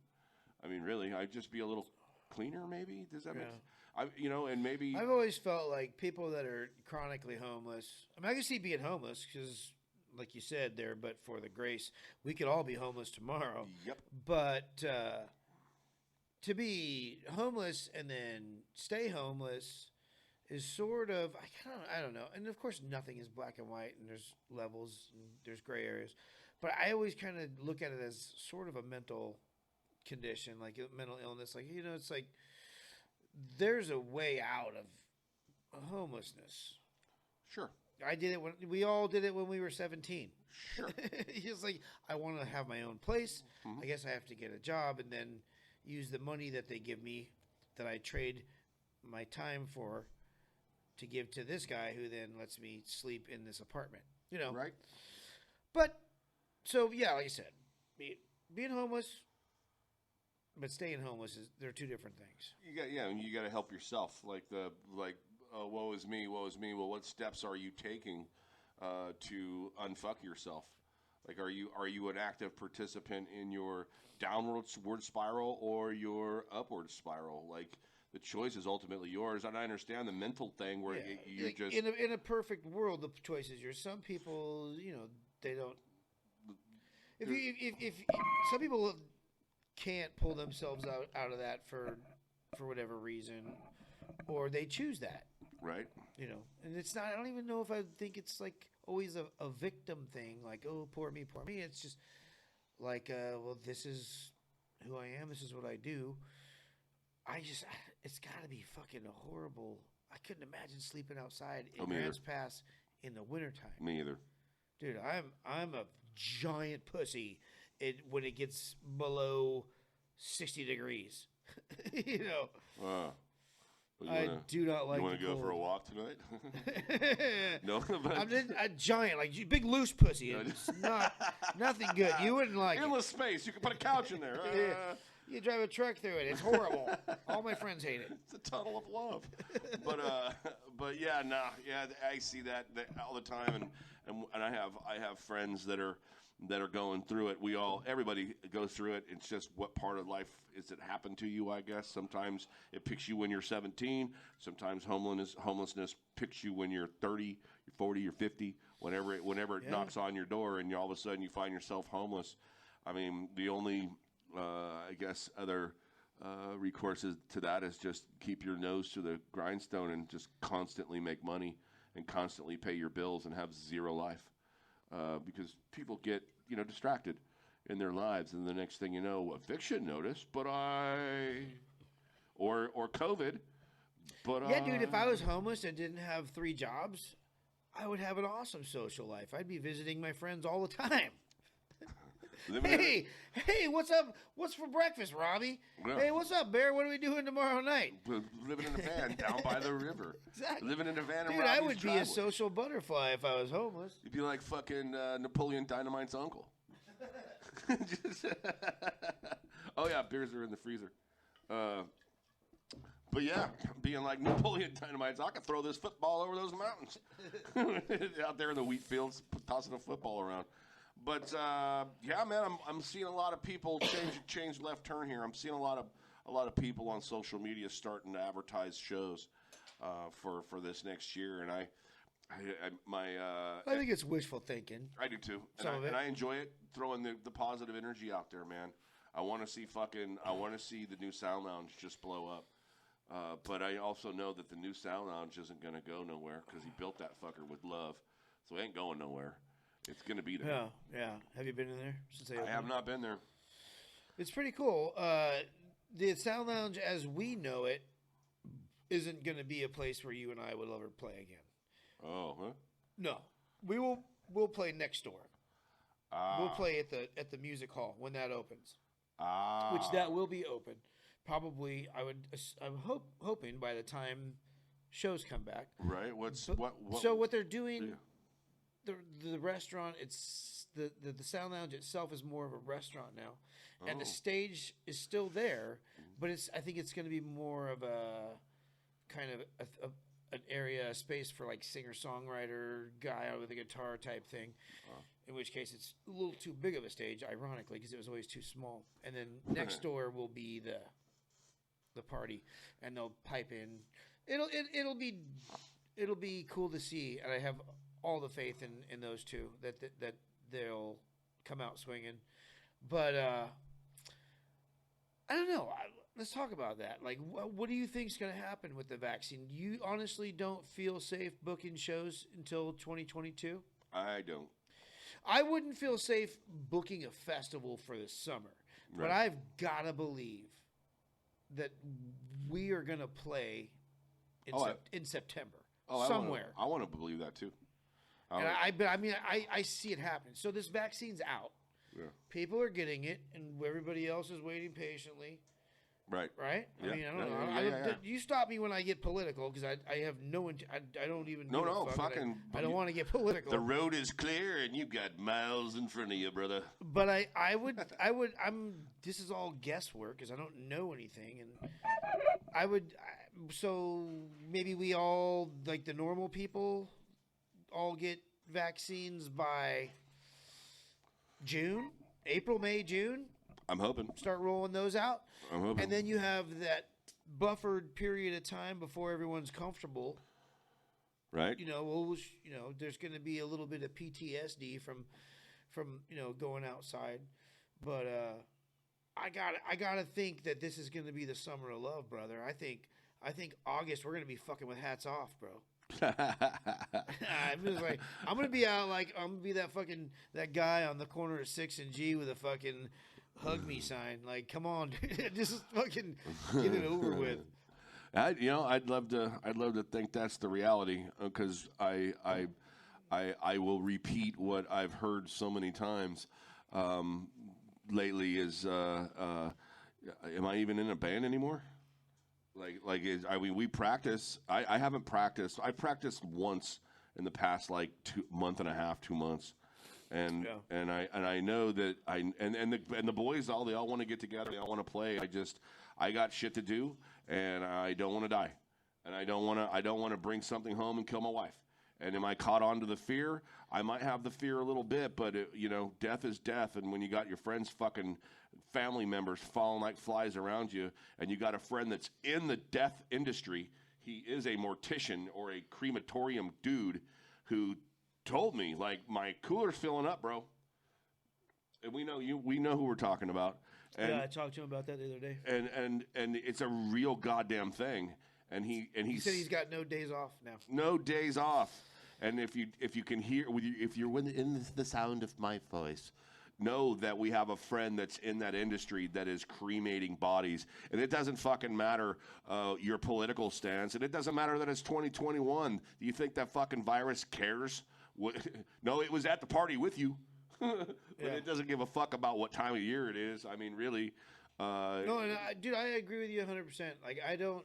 I mean, really, I'd just be a little cleaner, maybe. Does that make? And maybe I've always felt like people that are chronically homeless. I mean, I can see being homeless because, like you said there, but for the grace, we could all be homeless tomorrow. Yep. But to be homeless and then stay homeless is sort of I don't know. And of course, nothing is black and white, and there's levels and there's gray areas. But I always kind of look at it as sort of a mental condition, like a mental illness. Like, it's like there's a way out of homelessness. Sure. I did it we all did it when we were 17. Sure. It's like, I want to have my own place. I guess I have to get a job and then use the money that they give me, that I trade my time for, to give to this guy who then lets me sleep in this apartment. Right. But so yeah, like I said, being homeless, but staying homeless they're two different things. You got to help yourself. Woe is me, woe is me. Well, what steps are you taking to unfuck yourself? Like, are you an active participant in your downward spiral or your upward spiral? Like, the choice is ultimately yours. And I understand the mental thing where you're Like, just in a perfect world, the choice is yours. Some people, they don't. If some people can't pull themselves out of that for whatever reason, or they choose that. right. And it's not. I don't even know if I think it's like always a victim thing. Like, oh, poor me, poor me. It's just like, well, this is who I am. This is what I do. It's got to be fucking horrible. I couldn't imagine sleeping outside in me either. Grants Pass in the wintertime. Me either. Dude, I'm a giant pussy when it gets below 60 degrees. I do not like. You want the to go for a cold. walk tonight? No, but I'm a giant, like big loose pussy. It's nothing good. You wouldn't like it. endless space. You can put a couch in there. Yeah. You drive a truck through it. It's horrible. All my friends hate it. It's a tunnel of love. But yeah, I see that all the time, and I have friends that are going through it. Everybody goes through it. It's just what part of life is it happened to you, I guess. Sometimes it picks you when you're 17. Sometimes homelessness picks you when you're 30, you're 40, you're 50. Whenever it knocks on your door, and all of a sudden you find yourself homeless. I mean, the only I guess other recourse to that is just keep your nose to the grindstone and just constantly make money and constantly pay your bills and have zero life. Because people get distracted in their lives, and the next thing you know, eviction notice. Or COVID. But Yeah, dude. If I was homeless and didn't have 3 jobs, I would have an awesome social life. I'd be visiting my friends all the time. Hey, what's up? What's for breakfast, Robbie? Yeah. Hey, what's up, Bear? What are we doing tomorrow night? living in a van down by the river. Exactly. Living in a van in Dude, I Robbie's would be driveway. a social butterfly if I was homeless. You'd be like fucking Napoleon Dynamite's uncle. Oh yeah, beers are in the freezer. But yeah, being like Napoleon Dynamite's, I could throw this football over those mountains. Out there in the wheat fields, tossing a football around. But yeah, man, I'm seeing a lot of people change left turn here. I'm seeing a lot of people on social media starting to advertise shows for this next year, and I I think it's wishful thinking. I do too, Some of it. and I enjoy it, throwing the positive energy out there, man. I want to see the new Sound Lounge just blow up. But I also know that the new Sound Lounge isn't going to go nowhere because he built that fucker with love, so it ain't going nowhere. It's going to be there. Yeah. Have you been in there since they opened? I have not been there. It's pretty cool. The Sound Lounge, as we know it, isn't going to be a place where you and I will ever play again. Oh, huh? No, we'll play next door. We'll play at the music hall when that opens, which that will be open. Probably, I'm hoping by the time shows come back. Right. So what they're doing, Yeah. the restaurant, it's the Sound Lounge itself is more of a restaurant now, and the Oh. stage is still there, but I think it's going to be more of a kind of an area, a space for like singer-songwriter guy out with a guitar type thing. In which case, it's a little too big of a stage, ironically, because it was always too small. And then next door will be the party, and they'll pipe in. It'll be cool to see, and I have all the faith in those two that they'll come out swinging. But I don't know. Let's talk about that. Like, what do you think is going to happen with the vaccine? You honestly don't feel safe booking shows until 2022? I don't. I wouldn't feel safe booking a festival for the summer. But Right. I've got to believe that we are going to play in September somewhere. I want to believe that too. And I see it happen. So this vaccine's out. Yeah. People are getting it, and everybody else is waiting patiently. Right. Right? Yeah. I mean, I don't Yeah, know. yeah, yeah. You stop me when I get political because I have I don't even. No, give a no, fuck. fucking- I don't want to get political. The road is clear, and you've got miles in front of you, brother. But this is all guesswork because I don't know anything, and so maybe we all, like the normal people, all get vaccines by June, April, May, June. I'm hoping. Start rolling those out. I'm hoping. And then you have that buffered period of time before everyone's comfortable. Right. There's going to be a little bit of PTSD from going outside, but I gotta think that this is going to be the summer of love, brother. I think August we're going to be fucking with hats off, bro. I'm just like, I'm gonna be out like I'm gonna be that guy on the corner of 6 and G with a fucking hug me sign. Like, come on, dude, just fucking get it over with. I'd love to think that's the reality, because I will repeat what I've heard so many times lately is am I even in a band anymore? We practice. I haven't practiced. I practiced once in the past like 2 months, and I know that the boys they all want to get together. They all want to play. I got shit to do, and I don't want to die, and I don't want to bring something home and kill my wife. And am I caught on to the fear? I might have the fear a little bit, but death is death. And when you got your friends, fucking family members falling like flies around you, and you got a friend that's in the death industry, he is a mortician or a crematorium dude who told me, like, my cooler's filling up, bro. And we know who we're talking about. And, I talked to him about that the other day. And it's a real goddamn thing. And he said he's got no days off now. No days off. And if you can hear, if you're in the sound of my voice, know that we have a friend that's in that industry that is cremating bodies. And it doesn't fucking matter your political stance. And it doesn't matter that it's 2021. Do you think that fucking virus cares? No, it was at the party with you. But it doesn't give a fuck about what time of year it is. I mean, really. No, and dude, I agree with you 100%. Like, I don't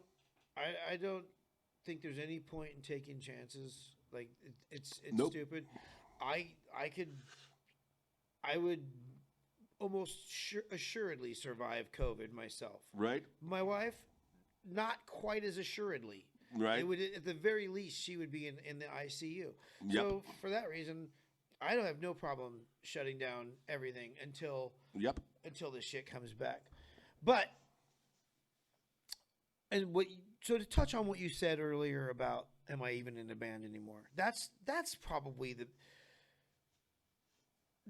think there's any point in taking chances. Like, it's Nope. stupid. I would almost assuredly survive COVID myself. Right. My wife, not quite as assuredly. Right. It would, at the very least, she would be in the ICU. Yep. So for that reason, I don't have no problem shutting down everything until this shit comes back. But so to touch on what you said earlier about am I even in a band anymore? That's probably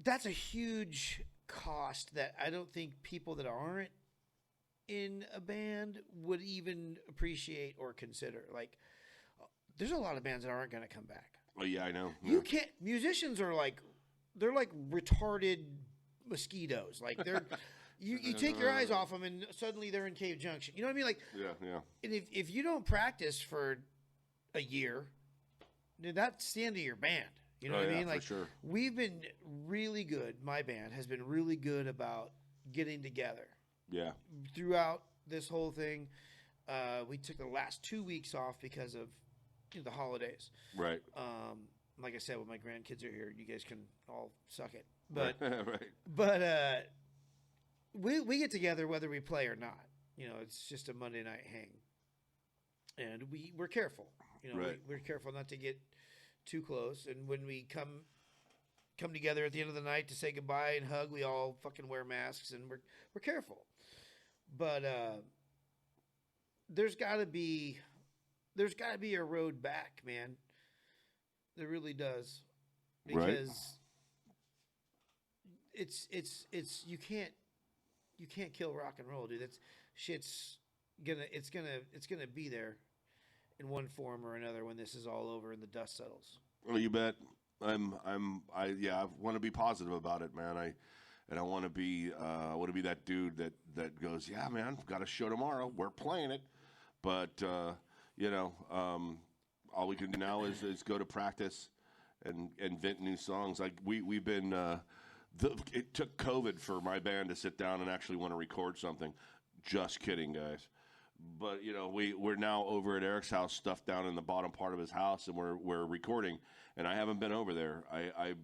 that's a huge cost that I don't think people that aren't in a band would even appreciate or consider. Like, there's a lot of bands that aren't going to come back. Oh yeah, I know. You can't. Musicians are they're like retarded mosquitoes. Like, they're you take your eyes off them and suddenly they're in Cave Junction. You know what I mean? Like, yeah. And if you don't practice for a year, then that's the end of your band. You know what I mean? Like, for sure. We've been really good. My band has been really good about getting together. Yeah. Throughout this whole thing, we took the last 2 weeks off because of the holidays. Right. Like I said, when my grandkids are here, you guys can all suck it. But right. but we get together whether we play or not. It's just a Monday night hang, and we're careful. Right. We're careful not to get too close. And when we come together at the end of the night to say goodbye and hug, we all fucking wear masks and we're careful. But there's got to be a road back, man. There really does, because it's you can't kill rock and roll, dude. That shit's gonna be there in one form or another when this is all over and the dust settles. Well, you bet. I want to be positive about it, man. I want to be that dude that goes, yeah, man, got a show tomorrow. We're playing it, but all we can do now is go to practice and invent new songs. Like we've been. It took COVID for my band to sit down and actually want to record something. Just kidding, guys. But we're now over at Eric's house, stuffed down in the bottom part of his house, and we're recording. And I haven't been over there. I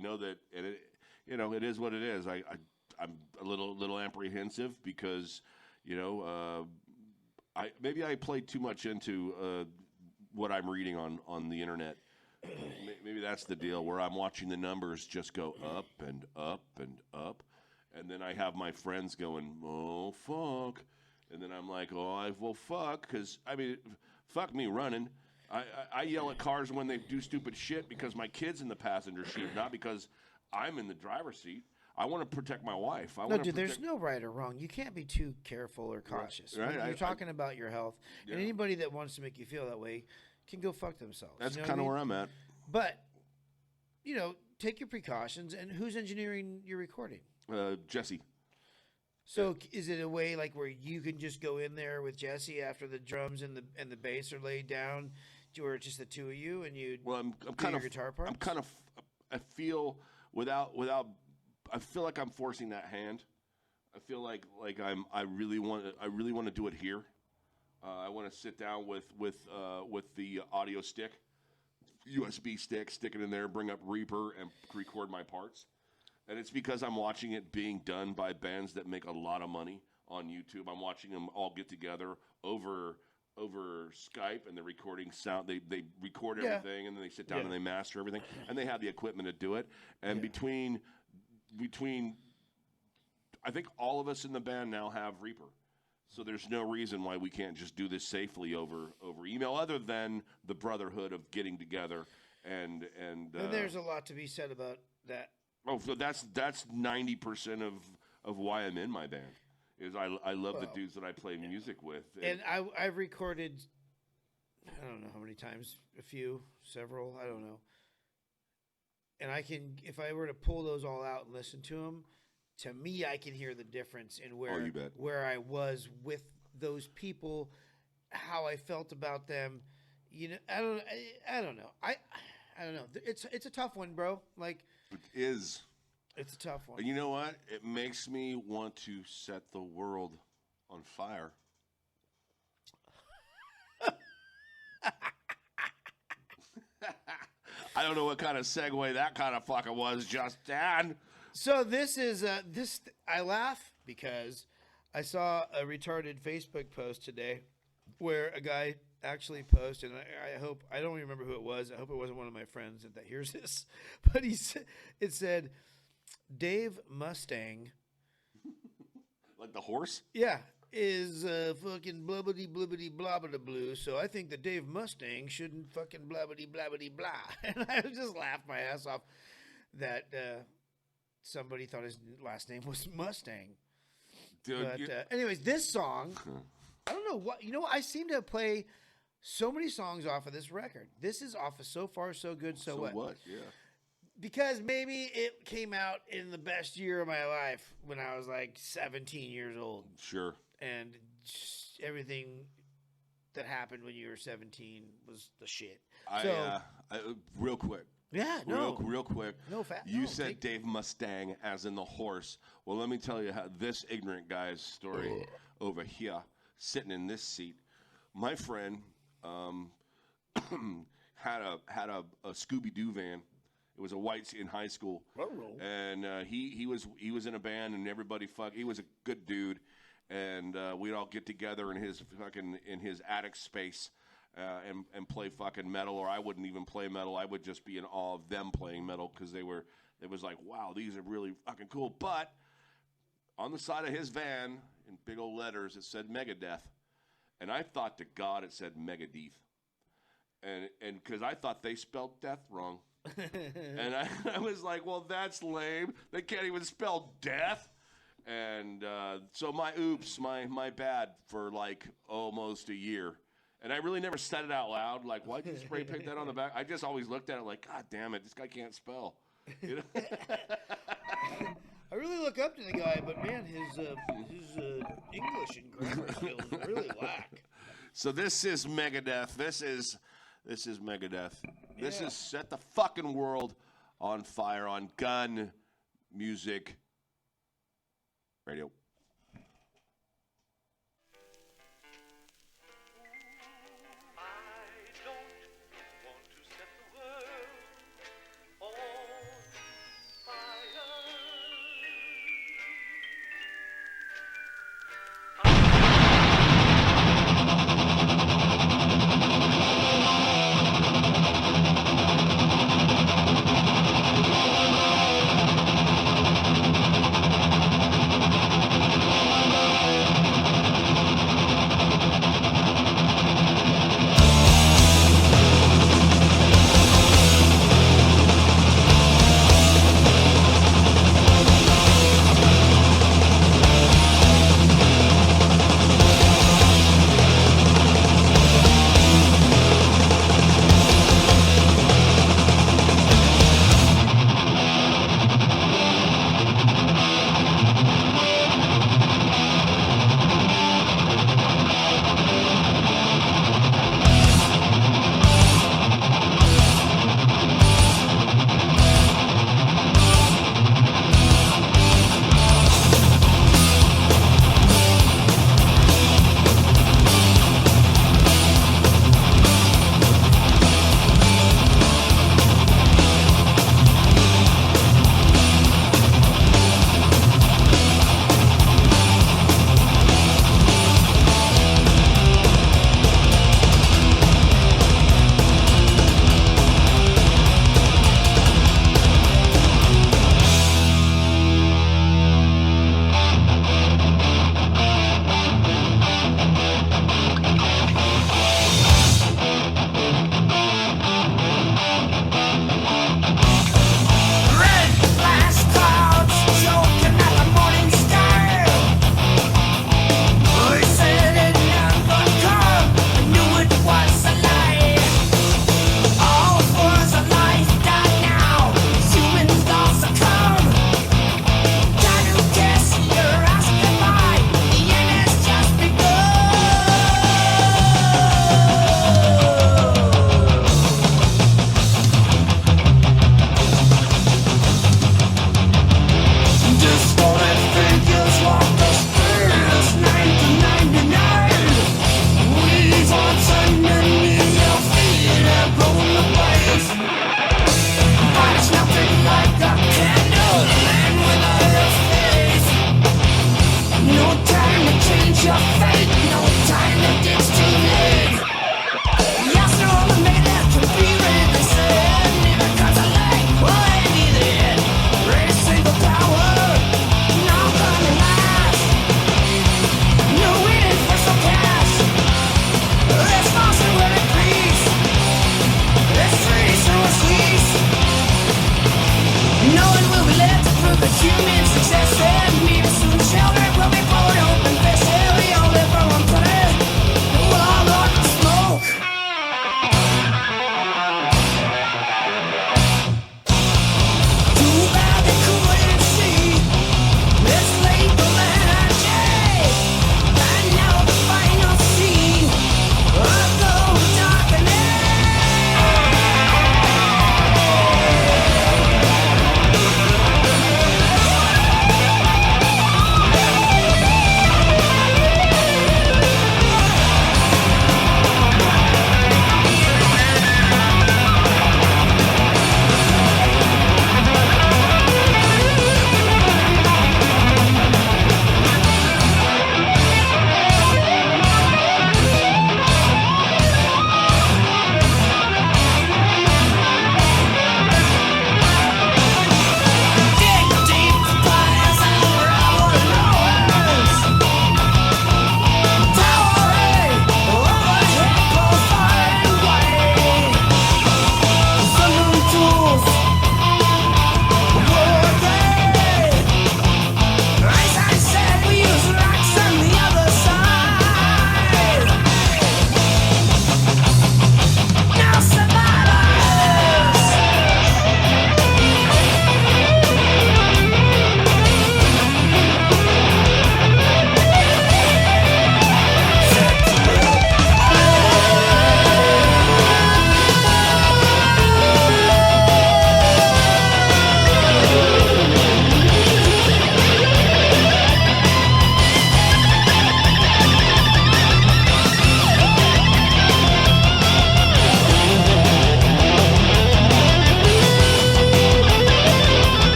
know that it is what it is. I'm a little apprehensive because maybe I played too much into what I'm reading on the internet Maybe that's the deal where I'm watching the numbers just go up and up and up, and then I have my friends going, "Oh fuck," and then I'm like, well fuck," because I mean, fuck me running. I yell at cars when they do stupid shit because my kid's in the passenger seat, not because I'm in the driver's seat. I want to protect my wife. No, dude, there's no right or wrong. You can't be too careful or cautious. Right. You're talking about your health, and Yeah. anybody that wants to make you feel that way can go fuck themselves. That's you know kind of what where I mean? I'm at. But, take your precautions. And who's engineering your recording? Jesse. So is it a way like where you can just go in there with Jesse after the drums and the bass are laid down, or it's just the two of you and you? Well, I'm do kind your of guitar parts? I'm kind of I feel I feel like I'm forcing that hand. I feel like I really want to do it here. I want to sit down with the audio stick, USB stick, stick it in there, bring up Reaper, and record my parts. And it's because I'm watching it being done by bands that make a lot of money on YouTube. I'm watching them all get together over Skype, and they're recording sound. They record everything, and then they sit down and they master everything, and they have the equipment to do it. And between I think all of us in the band now have Reaper. So there's no reason why we can't just do this safely over email, other than the brotherhood of getting together and there's a lot to be said about that. Oh, so that's 90% of why I'm in my band. Is I love the dudes that I play music with. And I've recorded, I don't know how many times, a few, several, I don't know. And I can, if I were to pull those all out and listen to them, to me, I can hear the difference in you bet. where I was with those people, how I felt about them. I don't know. I don't know. It's a tough one, bro. Like, It is. it's a tough one. And you know what? It makes me want to set the world on fire. I don't know what kind of segue that kind of fucker was, Justin. So this is I laugh because I saw a retarded Facebook post today where a guy actually posted, and I hope, I don't remember who it was. I hope it wasn't one of my friends that hears this, but it said Dave Mustang, Like the horse? yeah, is fucking blubbity blibbity blobbity blue. So I think that Dave Mustang shouldn't fucking blubbity blabbity blah. And I just laughed my ass off that somebody thought his last name was Mustang. Dude, But anyways, this song, I don't know what, I seem to play so many songs off of this record. This is off of So Far So Good, So What? Yeah. Because maybe it came out in the best year of my life when I was like 17 years old. Sure. And just everything that happened when you were 17 was the shit. Real quick. Yeah, no. Real quick. No fat. You no, said take- Dave Mustang as in the horse. Well, let me tell you how this ignorant guy's story over here, sitting in this seat. My friend had a Scooby-Doo van. It was a white in high school, and he was in a band, and everybody he was a good dude, and we'd all get together in his attic space and play fucking metal, or I wouldn't even play metal. I would just be in awe of them playing metal because it was like, wow, these are really fucking cool. But on the side of his van, in big old letters, it said Megadeth, and I thought to God it said Megadeeth, and because I thought they spelled death wrong. And I was like, well, that's lame. They can't even spell death. And so my bad for like almost a year. And I really never said it out loud. Like, why'd you spray paint that on the back? I just always looked at it like, God damn it, this guy can't spell. You know? I really look up to the guy, but man, his English and grammar skills really lack. So this is Megadeth. This is Megadeth. This Yeah. is Set the Fucking World on Fire on Gun Music Radio. I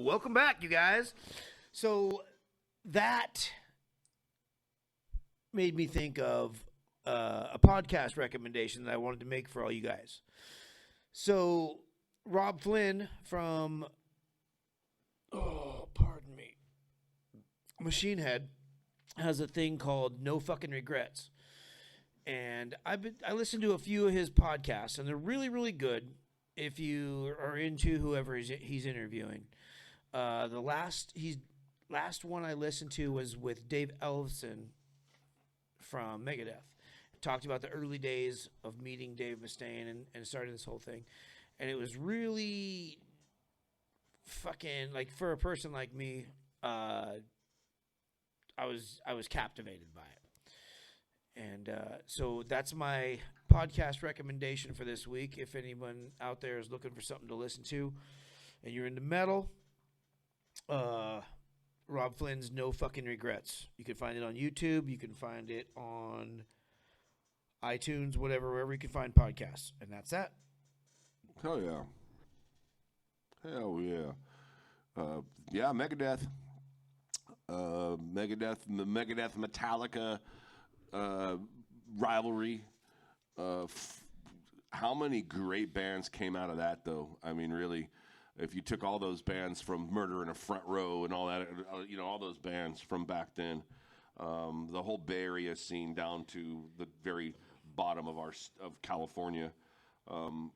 welcome back, you guys. So that made me think of a podcast recommendation that I wanted to make for all you guys. So Rob Flynn from, pardon me, Machine Head has a thing called No Fucking Regrets. And I listened to a few of his podcasts, and they're really, really good if you are into whoever he's interviewing. The last one I listened to was with Dave Ellefson from Megadeth. Talked about the early days of meeting Dave Mustaine and starting this whole thing. And it was really fucking, like, for a person like me, I was captivated by it. And so that's my podcast recommendation for this week. If anyone out there is looking for something to listen to and you're into metal, Rob Flynn's No Fucking Regrets. You can find it on YouTube. You can find it on iTunes, wherever you can find podcasts. And that's that. Hell yeah. Hell yeah. Yeah, Megadeth. Megadeth Metallica rivalry. How many great bands came out of that, though? I mean, really, if you took all those bands from Murder in a Front Row and all that, all those bands from back then, the whole Bay Area scene down to the very bottom of California, all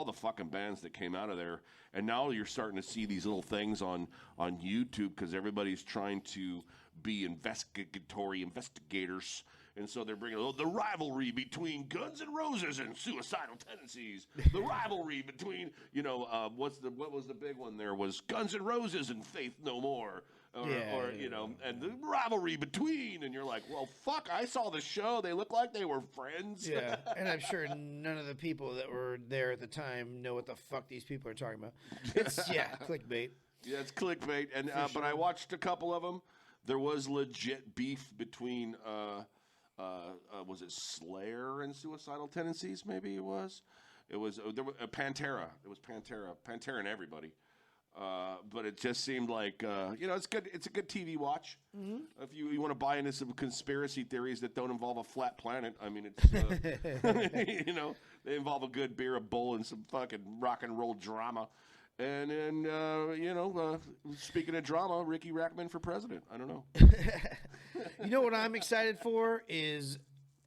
the fucking bands that came out of there, and now you're starting to see these little things on YouTube because everybody's trying to be investigators, and so they're bringing the rivalry between Guns N' Roses and Suicidal Tendencies. The rivalry between what was the big one there was Guns N' Roses and Faith No More. And the rivalry between, and you're like, well, fuck, I saw the show. They look like they were friends. Yeah, and I'm sure none of the people that were there at the time know what the fuck these people are talking about. It's, clickbait. Yeah, it's clickbait. And but I watched a couple of them. There was legit beef between, was it Slayer and Suicidal Tendencies? Maybe it was. There was Pantera. It was Pantera and everybody. But it just seemed like it's good. It's a good TV watch. Mm-hmm. If you want to buy into some conspiracy theories that don't involve a flat planet, I mean, it's they involve a good beer, a bowl, and some fucking rock and roll drama. And then speaking of drama, Ricky Rackman for president. I don't know. You know what I'm excited for is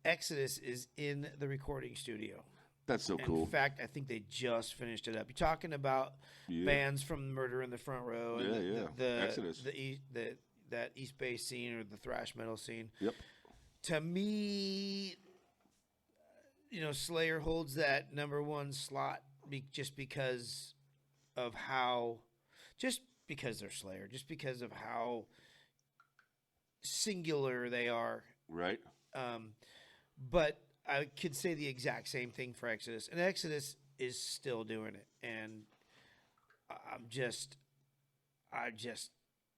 Exodus is in the recording studio. That's so cool. In fact, I think they just finished it up. You're talking about bands from Murder in the Front Row. And the Exodus. That East Bay scene or the thrash metal scene. Yep. To me, Slayer holds that number one slot just because of how, just because they're Slayer, just because of how singular they are. Right. But I could say the exact same thing for Exodus, and Exodus is still doing it. And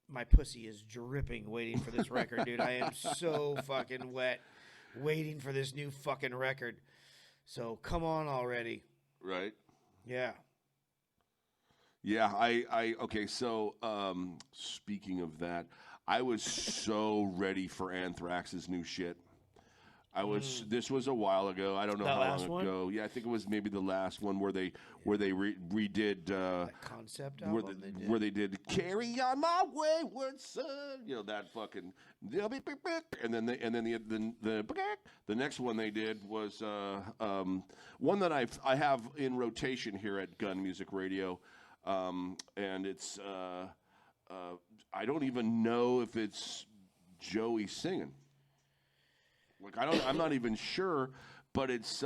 my pussy is dripping waiting for this record, dude. I am so fucking wet waiting for this new fucking record. So come on already. Right. Yeah. Yeah, okay, so speaking of that, I was so ready for Anthrax's new shit. This was a while ago. I don't know how long ago. Yeah, I think it was maybe the last one where they redid that concept album where they did "Carry On My Wayward Son." That fucking. And then the next one they did was one that I have in rotation here at Gun Music Radio, and it's I don't even know if it's Joey singing. I'm not even sure, but it's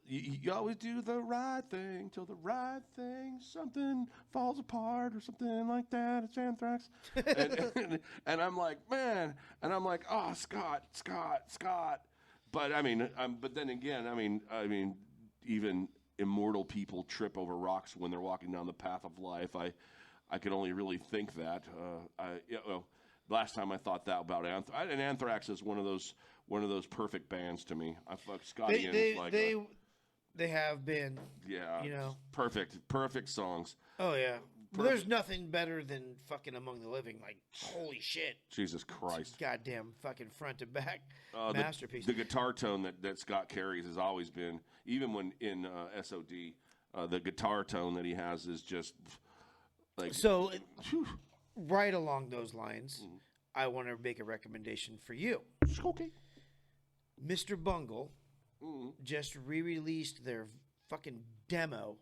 you always do the right thing till the right thing something falls apart or something like that. It's Anthrax, and I'm like, man, and I'm like, oh, Scott. But I mean, but then again, I mean, even immortal people trip over rocks when they're walking down the path of life. I can only really think that. Last time I thought that about Anthrax, and Anthrax is one of those perfect bands to me. I fuck Scotty they have been. Yeah. Perfect songs. Oh yeah. But there's nothing better than fucking Among the Living. Like, holy shit. Jesus Christ. Goddamn fucking front to back The- masterpiece. The guitar tone that Scott carries has always been, even when in SOD, the guitar tone that he has is just like. So, right along those lines, I want to make a recommendation for you. Okay. Mr. Bungle just re-released their fucking demo,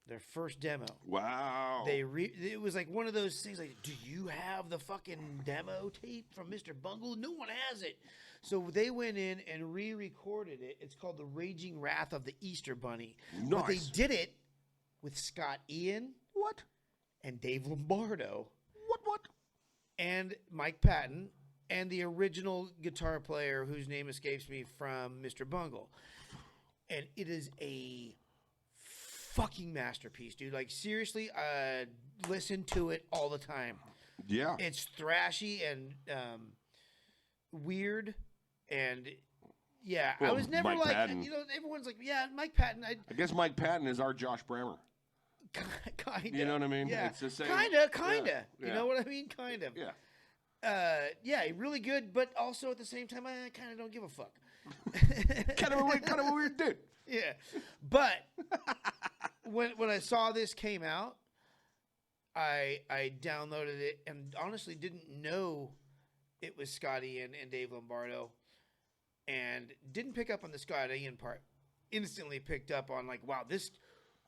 their first demo. Wow. It was like one of those things like, do you have the fucking demo tape from Mr. Bungle? No one has it. So they went in and re-recorded it. It's called The Raging Wrath of the Easter Bunny. But they Nice. did it with Scott Ian What? and Dave Lombardo What? and Mike Patton and the original guitar player whose name escapes me from Mr. Bungle. And it is a fucking masterpiece, dude. Like, seriously, listen to it all the time. Yeah. It's thrashy and weird, and yeah, I Well, was never Mike like, Patton. you know, everyone's like, yeah, Mike Patton. I guess Mike Patton is our Josh Brammer. Kind of. You know what I mean? Yeah. It's the same. Kind of. Yeah. You know what I mean? Kind of. Yeah. Yeah, really good, but also at the same time, I kind of don't give a fuck. kind of a weird dude. Yeah, but when I saw this came out, I downloaded it and honestly didn't know it was Scott Ian and Dave Lombardo, and didn't pick up on the Scott Ian part. Instantly picked up on like, wow, this.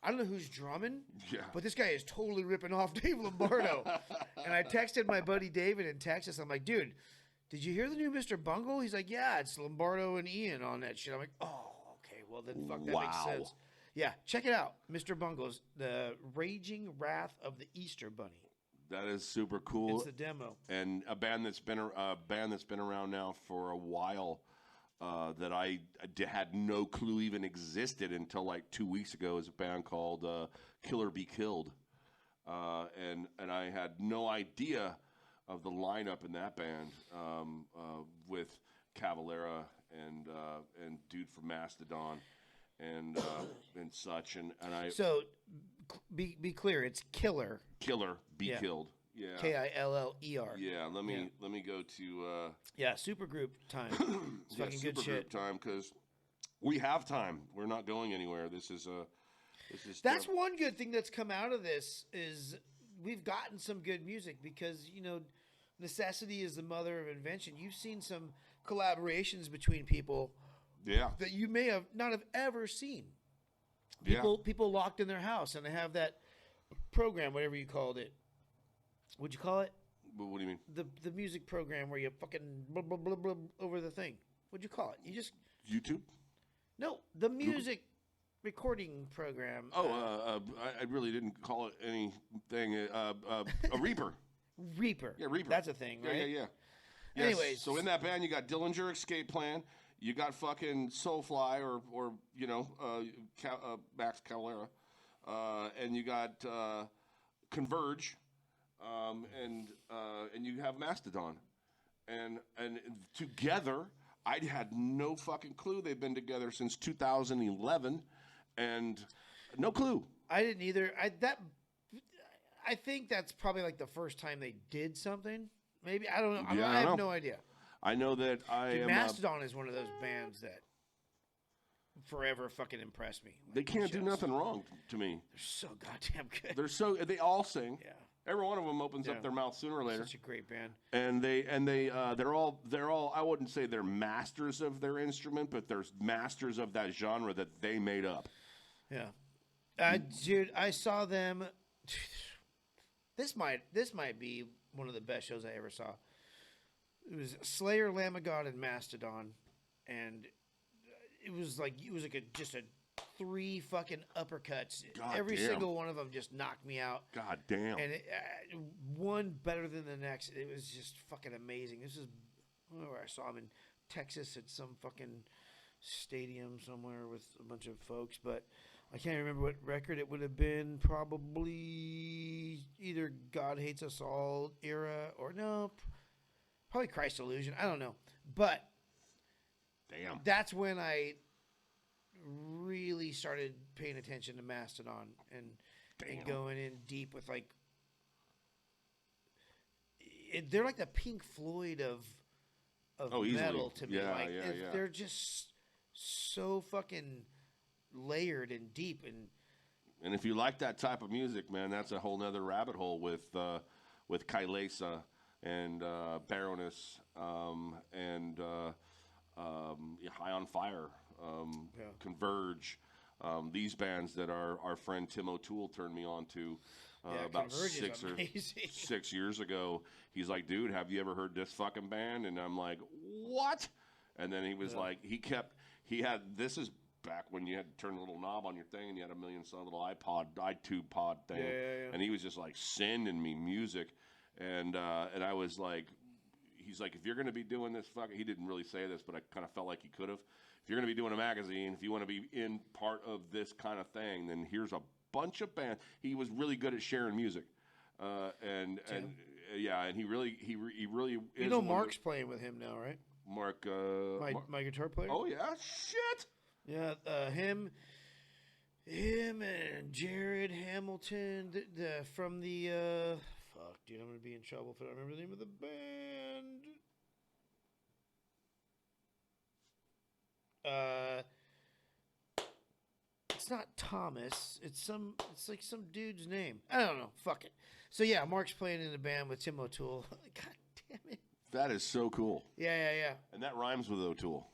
I don't know who's drumming, Yeah. but this guy is totally ripping off Dave Lombardo. And I texted my buddy David in Texas. I'm like, dude, did you hear the new Mr. Bungle? He's like, yeah, it's Lombardo and Ian on that shit. I'm like, oh, okay, well then fuck, that makes Wow. sense. Yeah, check it out. Mr. Bungle's The Raging Wrath of the Easter Bunny. That is super cool. It's the demo. And a band that's been around now for a while. That I had no clue even existed until like 2 weeks ago is a band called Killer Be Killed, and I had no idea of the lineup in that band with Cavalera and dude from Mastodon and such and I So, be clear, it's Killer, Killer Be Yeah. Killed. Yeah. Killer. Yeah, let me go to Yeah, supergroup time. It's yeah, fucking good supergroup shit. time because we have time. We're not going anywhere. This is That's one good thing that's come out of this is we've gotten some good music because, you know, necessity is the mother of invention. You've seen some collaborations between people yeah. that you may have not have ever seen. Yeah. People locked in their house and they have that program, whatever you called it. What'd you call it? What do you mean? The music program where you fucking blah, blah, blah, blah over the thing. What'd you call it? You just YouTube? no, the music recording program. I really didn't call it anything. A Reaper. Reaper. Yeah, Reaper. That's a thing, right? Yeah. Yes. Anyways. So in that band, you got Dillinger Escape Plan. You got fucking Soulfly or you know Max Cavalera, and you got Converge, and you have Mastodon, and together I had no fucking clue they've been together since 2011, and no clue. I didn't either. I think that's probably like the first time they did something. Maybe I don't know. Yeah, I I have don't no know. idea. I know that I Dude, am. Mastodon is one of those bands that forever fucking impressed me. They can't do nothing wrong to me. They're so goddamn good. They all sing. Yeah. Every one of them opens Yeah. up their mouth sooner or later. Such a great band. And they're all I wouldn't say they're masters of their instrument, but they're masters of that genre that they made up. Yeah. Dude, I saw them. This might be one of the best shows I ever saw. It was Slayer, Lamb of God, and Mastodon, and it was like just a 3 fucking uppercuts. God Every damn. single one of them just knocked me out. God damn. And one better than the next. It was just fucking amazing. This is where I saw him in Texas at some fucking stadium somewhere with a bunch of folks, but I can't remember what record it would have been. Probably either God Hates Us All era or no, probably Christ Illusion. I don't know, but Damn. that's when I really started paying attention to Mastodon and going in deep with like they're like the Pink Floyd of easily. metal to me. Yeah, like yeah, yeah. they're just so fucking layered and deep And if you like that type of music, man, that's a whole nother rabbit hole with Kailasa and Baroness and High on Fire, Converge. These bands that our friend Tim O'Toole turned me on to about Converge is 6 years ago. He's like, dude, have you ever heard this fucking band? And I'm like, what? And then he was like, this is back when you had to turn a little knob on your thing and you had a million song little iTube pod thing. Yeah. And he was just like sending me music. And I was like, he's like, if you're going to be doing this he didn't really say this, but I kind of felt like he could have. If you're going to be doing a magazine, if you want to be in part of this kind of thing, then here's a bunch of bands. He was really good at sharing music. And he really is. You know, Mark's playing with him now, right? Mark, my guitar player. Oh yeah, shit. Yeah, him and Jared Hamilton from the fuck, dude, I'm gonna be in trouble if I don't remember the name of the band. It's not Thomas. It's like some dude's name. I don't know. Fuck it. So yeah, Mark's playing in a band with Tim O'Toole. God damn it. That is so cool. Yeah. And that rhymes with O'Toole.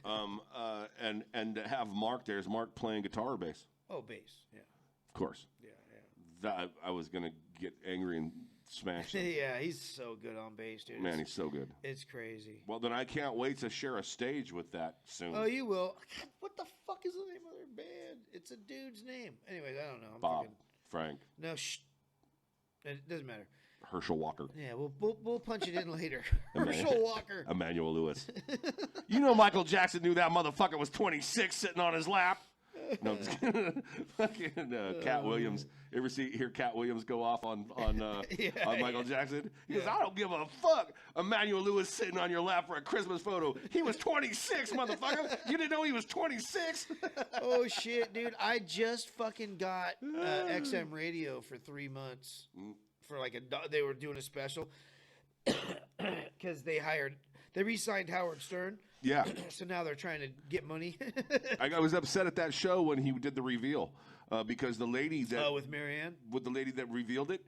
And to have Mark there, is Mark playing guitar or bass? Oh, bass. Yeah. Of course. Yeah. That I was gonna get angry and smash him. Yeah, he's so good on bass, dude. Man, he's so good. It's crazy. Well, then I can't wait to share a stage with that soon. Oh, you will. God, what the fuck is the name of their band? It's a dude's name. Anyways, I don't know. Bob, Frank, No, it doesn't matter. Herschel Walker, Yeah, we'll punch it in later. Herschel Walker. Emmanuel Lewis. You know Michael Jackson knew that motherfucker was 26 sitting on his lap. No, I'm just kidding. Fucking Cat Williams. You ever hear Cat Williams go off on Michael Jackson? He goes, I don't give a fuck. Emmanuel Lewis sitting on your lap for a Christmas photo. He was 26, motherfucker. You didn't know he was 26? Oh shit, dude! I just fucking got XM radio for 3 months for like they were doing a special because they re-signed Howard Stern. Yeah. So now they're trying to get money. I was upset at that show when he did the reveal because the lady that with Marianne, with the lady that revealed it,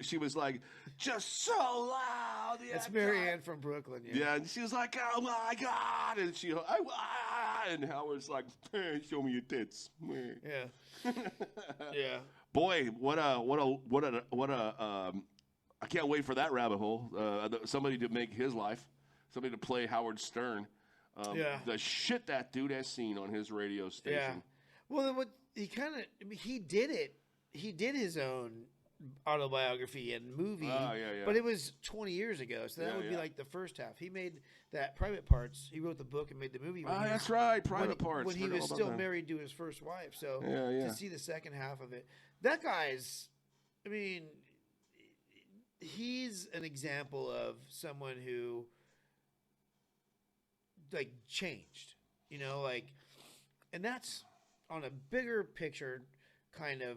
she was like, just so loud. Yeah, it's Marianne from Brooklyn. Yeah, and she was like, oh my god, and and Howard's like, hey, show me your tits. Yeah. Yeah. Boy, what a I can't wait for that rabbit hole. Somebody to make his life. Somebody to play Howard Stern. The shit that dude has seen on his radio station. Yeah. Well, what he did it. He did his own autobiography and movie. Oh, yeah. But it was 20 years ago, so that would be like the first half. He made that Private Parts. He wrote the book and made the movie. That's right, Private Parts. When he was still married to his first wife. So to see the second half of it, that guy's. I mean, he's an example of someone who. Like changed, and that's on a bigger picture kind of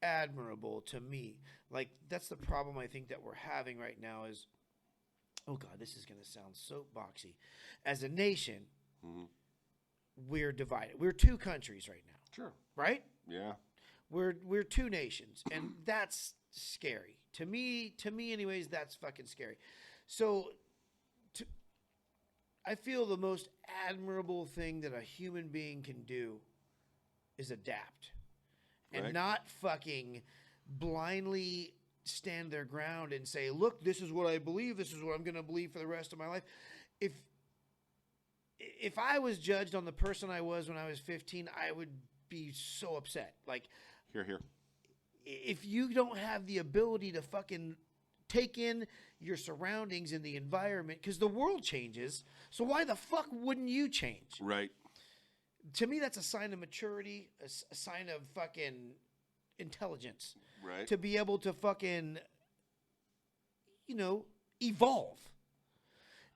admirable to me. Like that's the problem I think that we're having right now is, oh God, this is going to sound so boxy. As a nation, we're divided. We're two countries right now. Sure. Right? Yeah. We're two nations, and that's scary. To me anyways, that's fucking scary. So I feel the most admirable thing that a human being can do is adapt and not fucking blindly stand their ground and say, look, this is what I believe. This is what I'm going to believe for the rest of my life. If I was judged on the person I was when I was 15, I would be so upset. Like, here. If you don't have the ability to fucking take in your surroundings and the environment, because the world changes, so why the fuck wouldn't you change? Right. To me, that's a sign of maturity, a sign of fucking intelligence. Right. To be able to fucking, evolve.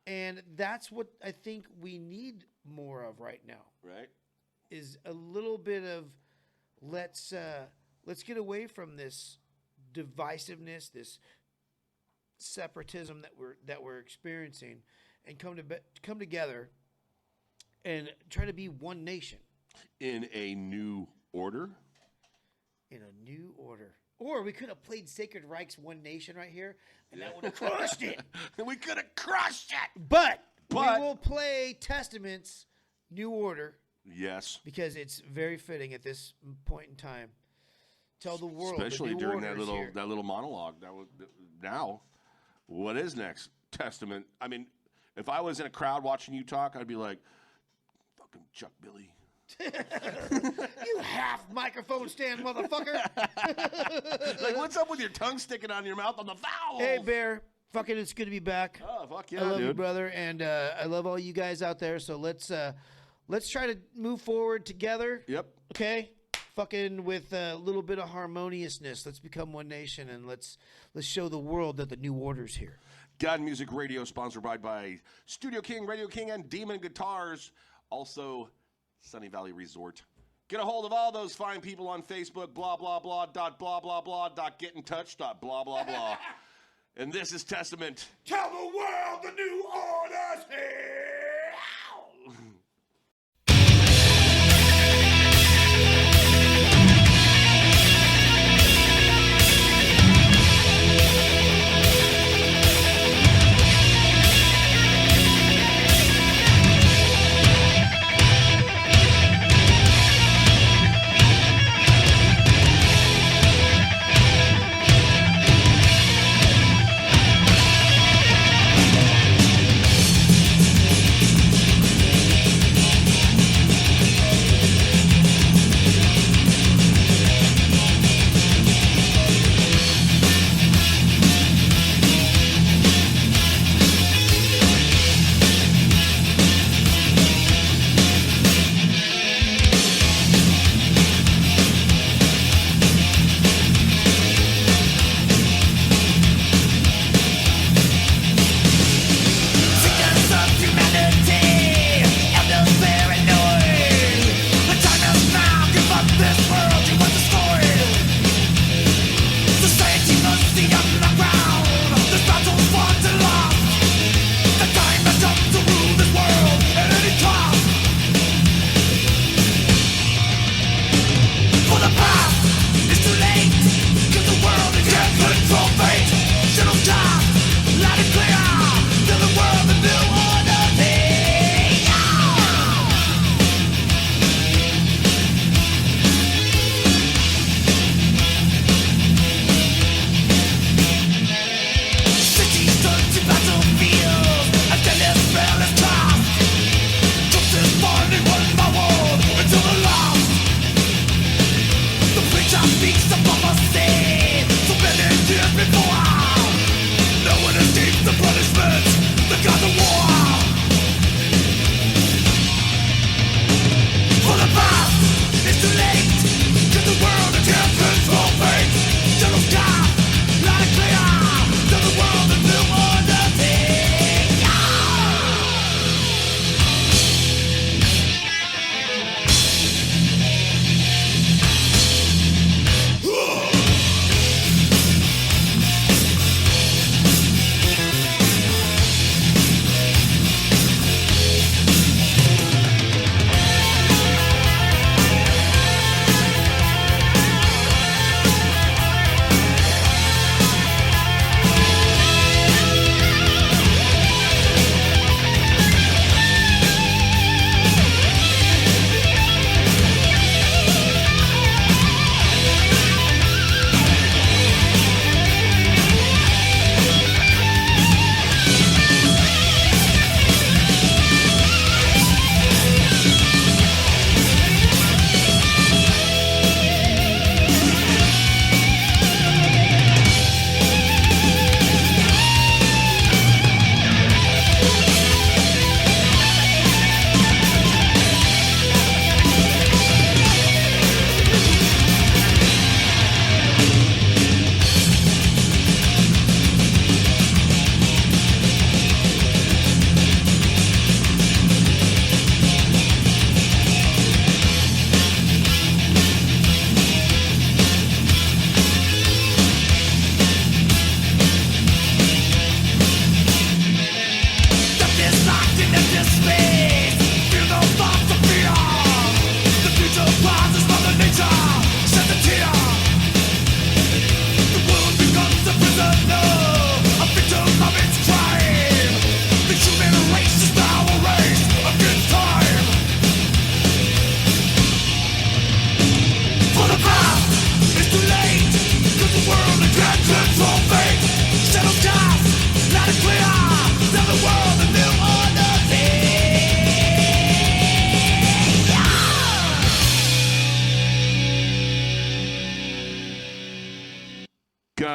And that's what I think we need more of right now. Right. Is a little bit of let's get away from this divisiveness, this separatism that we're experiencing, and come together and try to be one nation In a new order. in a new order. Or we could have played Sacred Reich's One Nation right here, and that would have crushed it. We could have crushed it. But we But- will play Testament's New Order Yes. because it's very fitting at this point in time. Tell the world, Especially the new during order is here. that little monologue. Now, what is next? Testament. I mean, if I was in a crowd watching you talk, I'd be like, fucking Chuck Billy. You half microphone stand, motherfucker. Like, what's up with your tongue sticking out of your mouth on the vowels? Hey, Bear. Fucking, it's good to be back. Oh, fuck yeah, I love dude. you, brother, and I love all you guys out there. So let's try to move forward together. Yep. Okay. Fucking with a little bit of harmoniousness. Let's become one nation, and let's show the world that the new order's here. God Music Radio, sponsored by Studio King, Radio King, and Demon Guitars. Also, Sunny Valley Resort. Get a hold of all those fine people on Facebook, blah, blah, blah, dot, blah, blah, blah, dot, get in touch, dot, blah, blah, blah. And this is Testament. Tell the world the new order's here!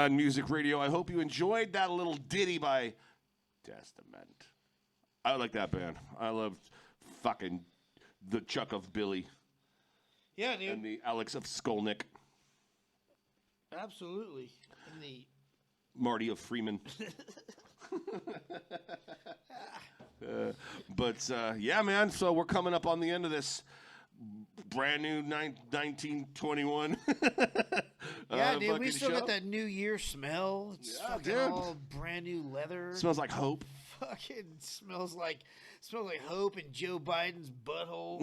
on Music Radio. I hope you enjoyed that little ditty by Testament. I like that band. I love fucking the Chuck of Billy Yeah, dude. and the Alex of Skolnick, Absolutely. And the Marty of Freeman. Yeah, man. So we're coming up on the end of this brand new 1921. yeah, dude. We fucking still show. got that New Year smell. It's Yeah, fucking dude. all brand new leather. Smells like hope. Fucking smells like hope in Joe Biden's butthole.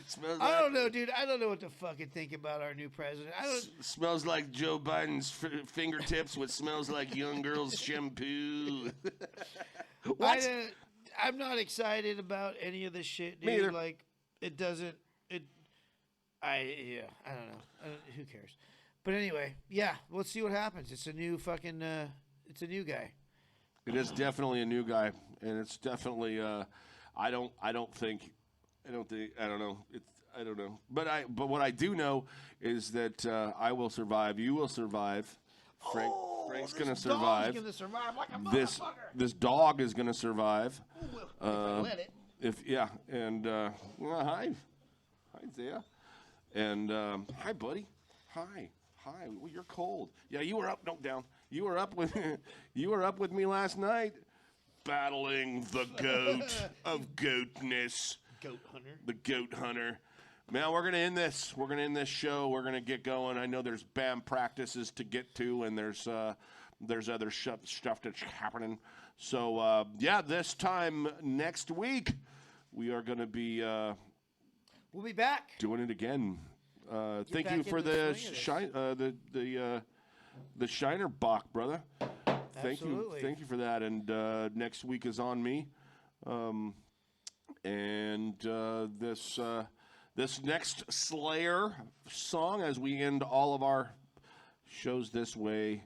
Smells I like, don't know, dude. I don't know what to fucking think about our new president. I don't. smells like Joe Biden's fingertips, what smells like young girls' shampoo. What? I'm not excited about any of this shit, Me dude. either. Like, it doesn't. I don't know. Who cares? But anyway, yeah. Let's see what happens. It's a new fucking. It's a new guy. It is definitely a new guy, and it's definitely. I don't know. I don't know. But what I do know is that I will survive. You will survive. Frank's gonna Dog's survive. gonna survive like a This motherfucker. this dog is gonna survive. If I let it. Well, hi Zaya, and hi buddy, hi. Well, you're cold. Yeah, you were up. No, down. You were up with me last night, battling the goat of goatness. Goat hunter. The goat hunter. Man, we're gonna end this. We're gonna end this show. We're gonna get going. I know there's band practices to get to, and there's other stuff that's happening. So this time next week we are gonna be We'll be back. doing it again. Thank back you for in the the swing of this. the Shiner Bach, brother. Absolutely. Thank you for that. And next week is on me. This next Slayer song, as we end all of our shows this way,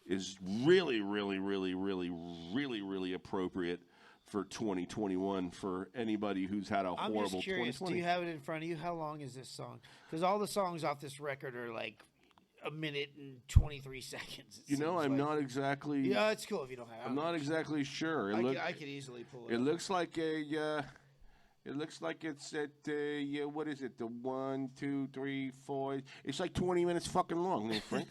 is really, really, really, really, really, really appropriate for 2021 for anybody who's had a I'm horrible just curious. 2020. Do you have it in front of you? How long is this song? Because all the songs off this record are like a minute and 23 seconds. You know, I'm not exactly. Yeah, it's cool if you don't have. I'm not exactly sure. I could easily pull it. It up. looks like a. It looks like it's at what is it? The 1, 2, 3, 4. It's like 20 minutes fucking long, there, Frank.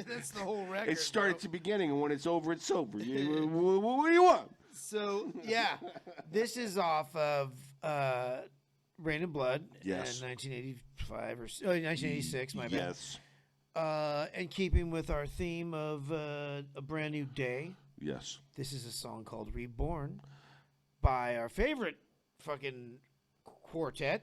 That's the whole record. It started at bro. the beginning, and when it's over, it's over. What do you want? So yeah, this is off of Rain and Blood. Yes. 1985 or 1986. My bad. Yes. And keeping with our theme of a brand new day, Yes. this is a song called "Reborn" by our favorite fucking quartet.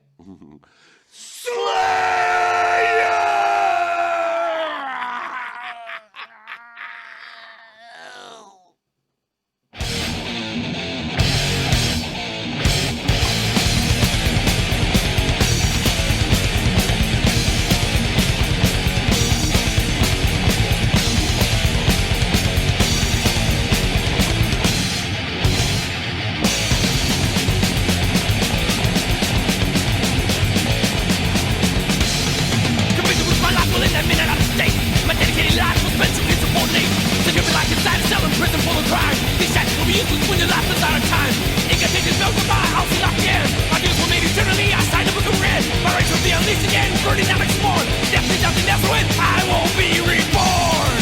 Convicted with my life within that minute out of state. My dedicated life was meant to insubordinate. To give me life inside a cell in prison full of crime. These statutes will be useless when your life is out of time. Incantations no goodbye, I'll see locked in. My deals were made eternally, I signed a book of red. My rights will be unleashed again, burning out like spawn. Death is nothing else when I won't be reborn.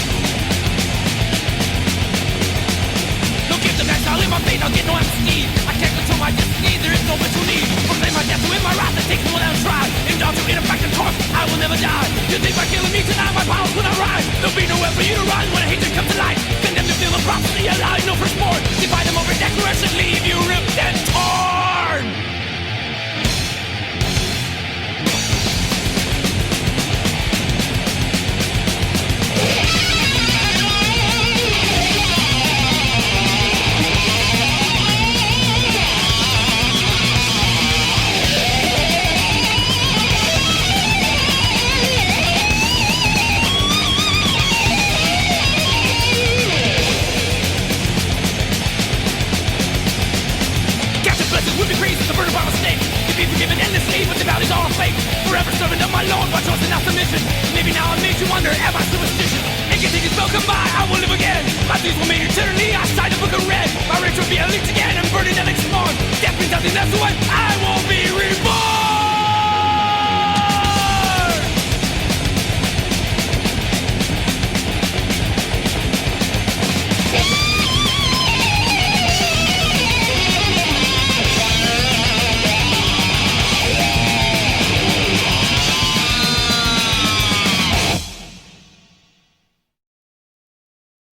No gift of next, I'll live my fate, I'll get no amnesty. I can't control my destiny, there is no mental need. Proclaim my death to win my wrath, and take no one else try. Indulge in a fact and corpse, I will never die. You think by killing me tonight, my powers will not rise. There'll be nowhere for you to run when hatred comes to light. Condemn to feel the prophecy, allowing no firstborn. Divide them over declaration, leave you ripped and torn. me, but the value's all fake. Forever servant of my Lord, my choice and not submission. Maybe now I made you wonder, am I superstitious? Anything is spoken by, I will live again. My deeds will mean eternity, I signed the book of red. My rage will be unleashed again and burning and explored. Death means nothing less than what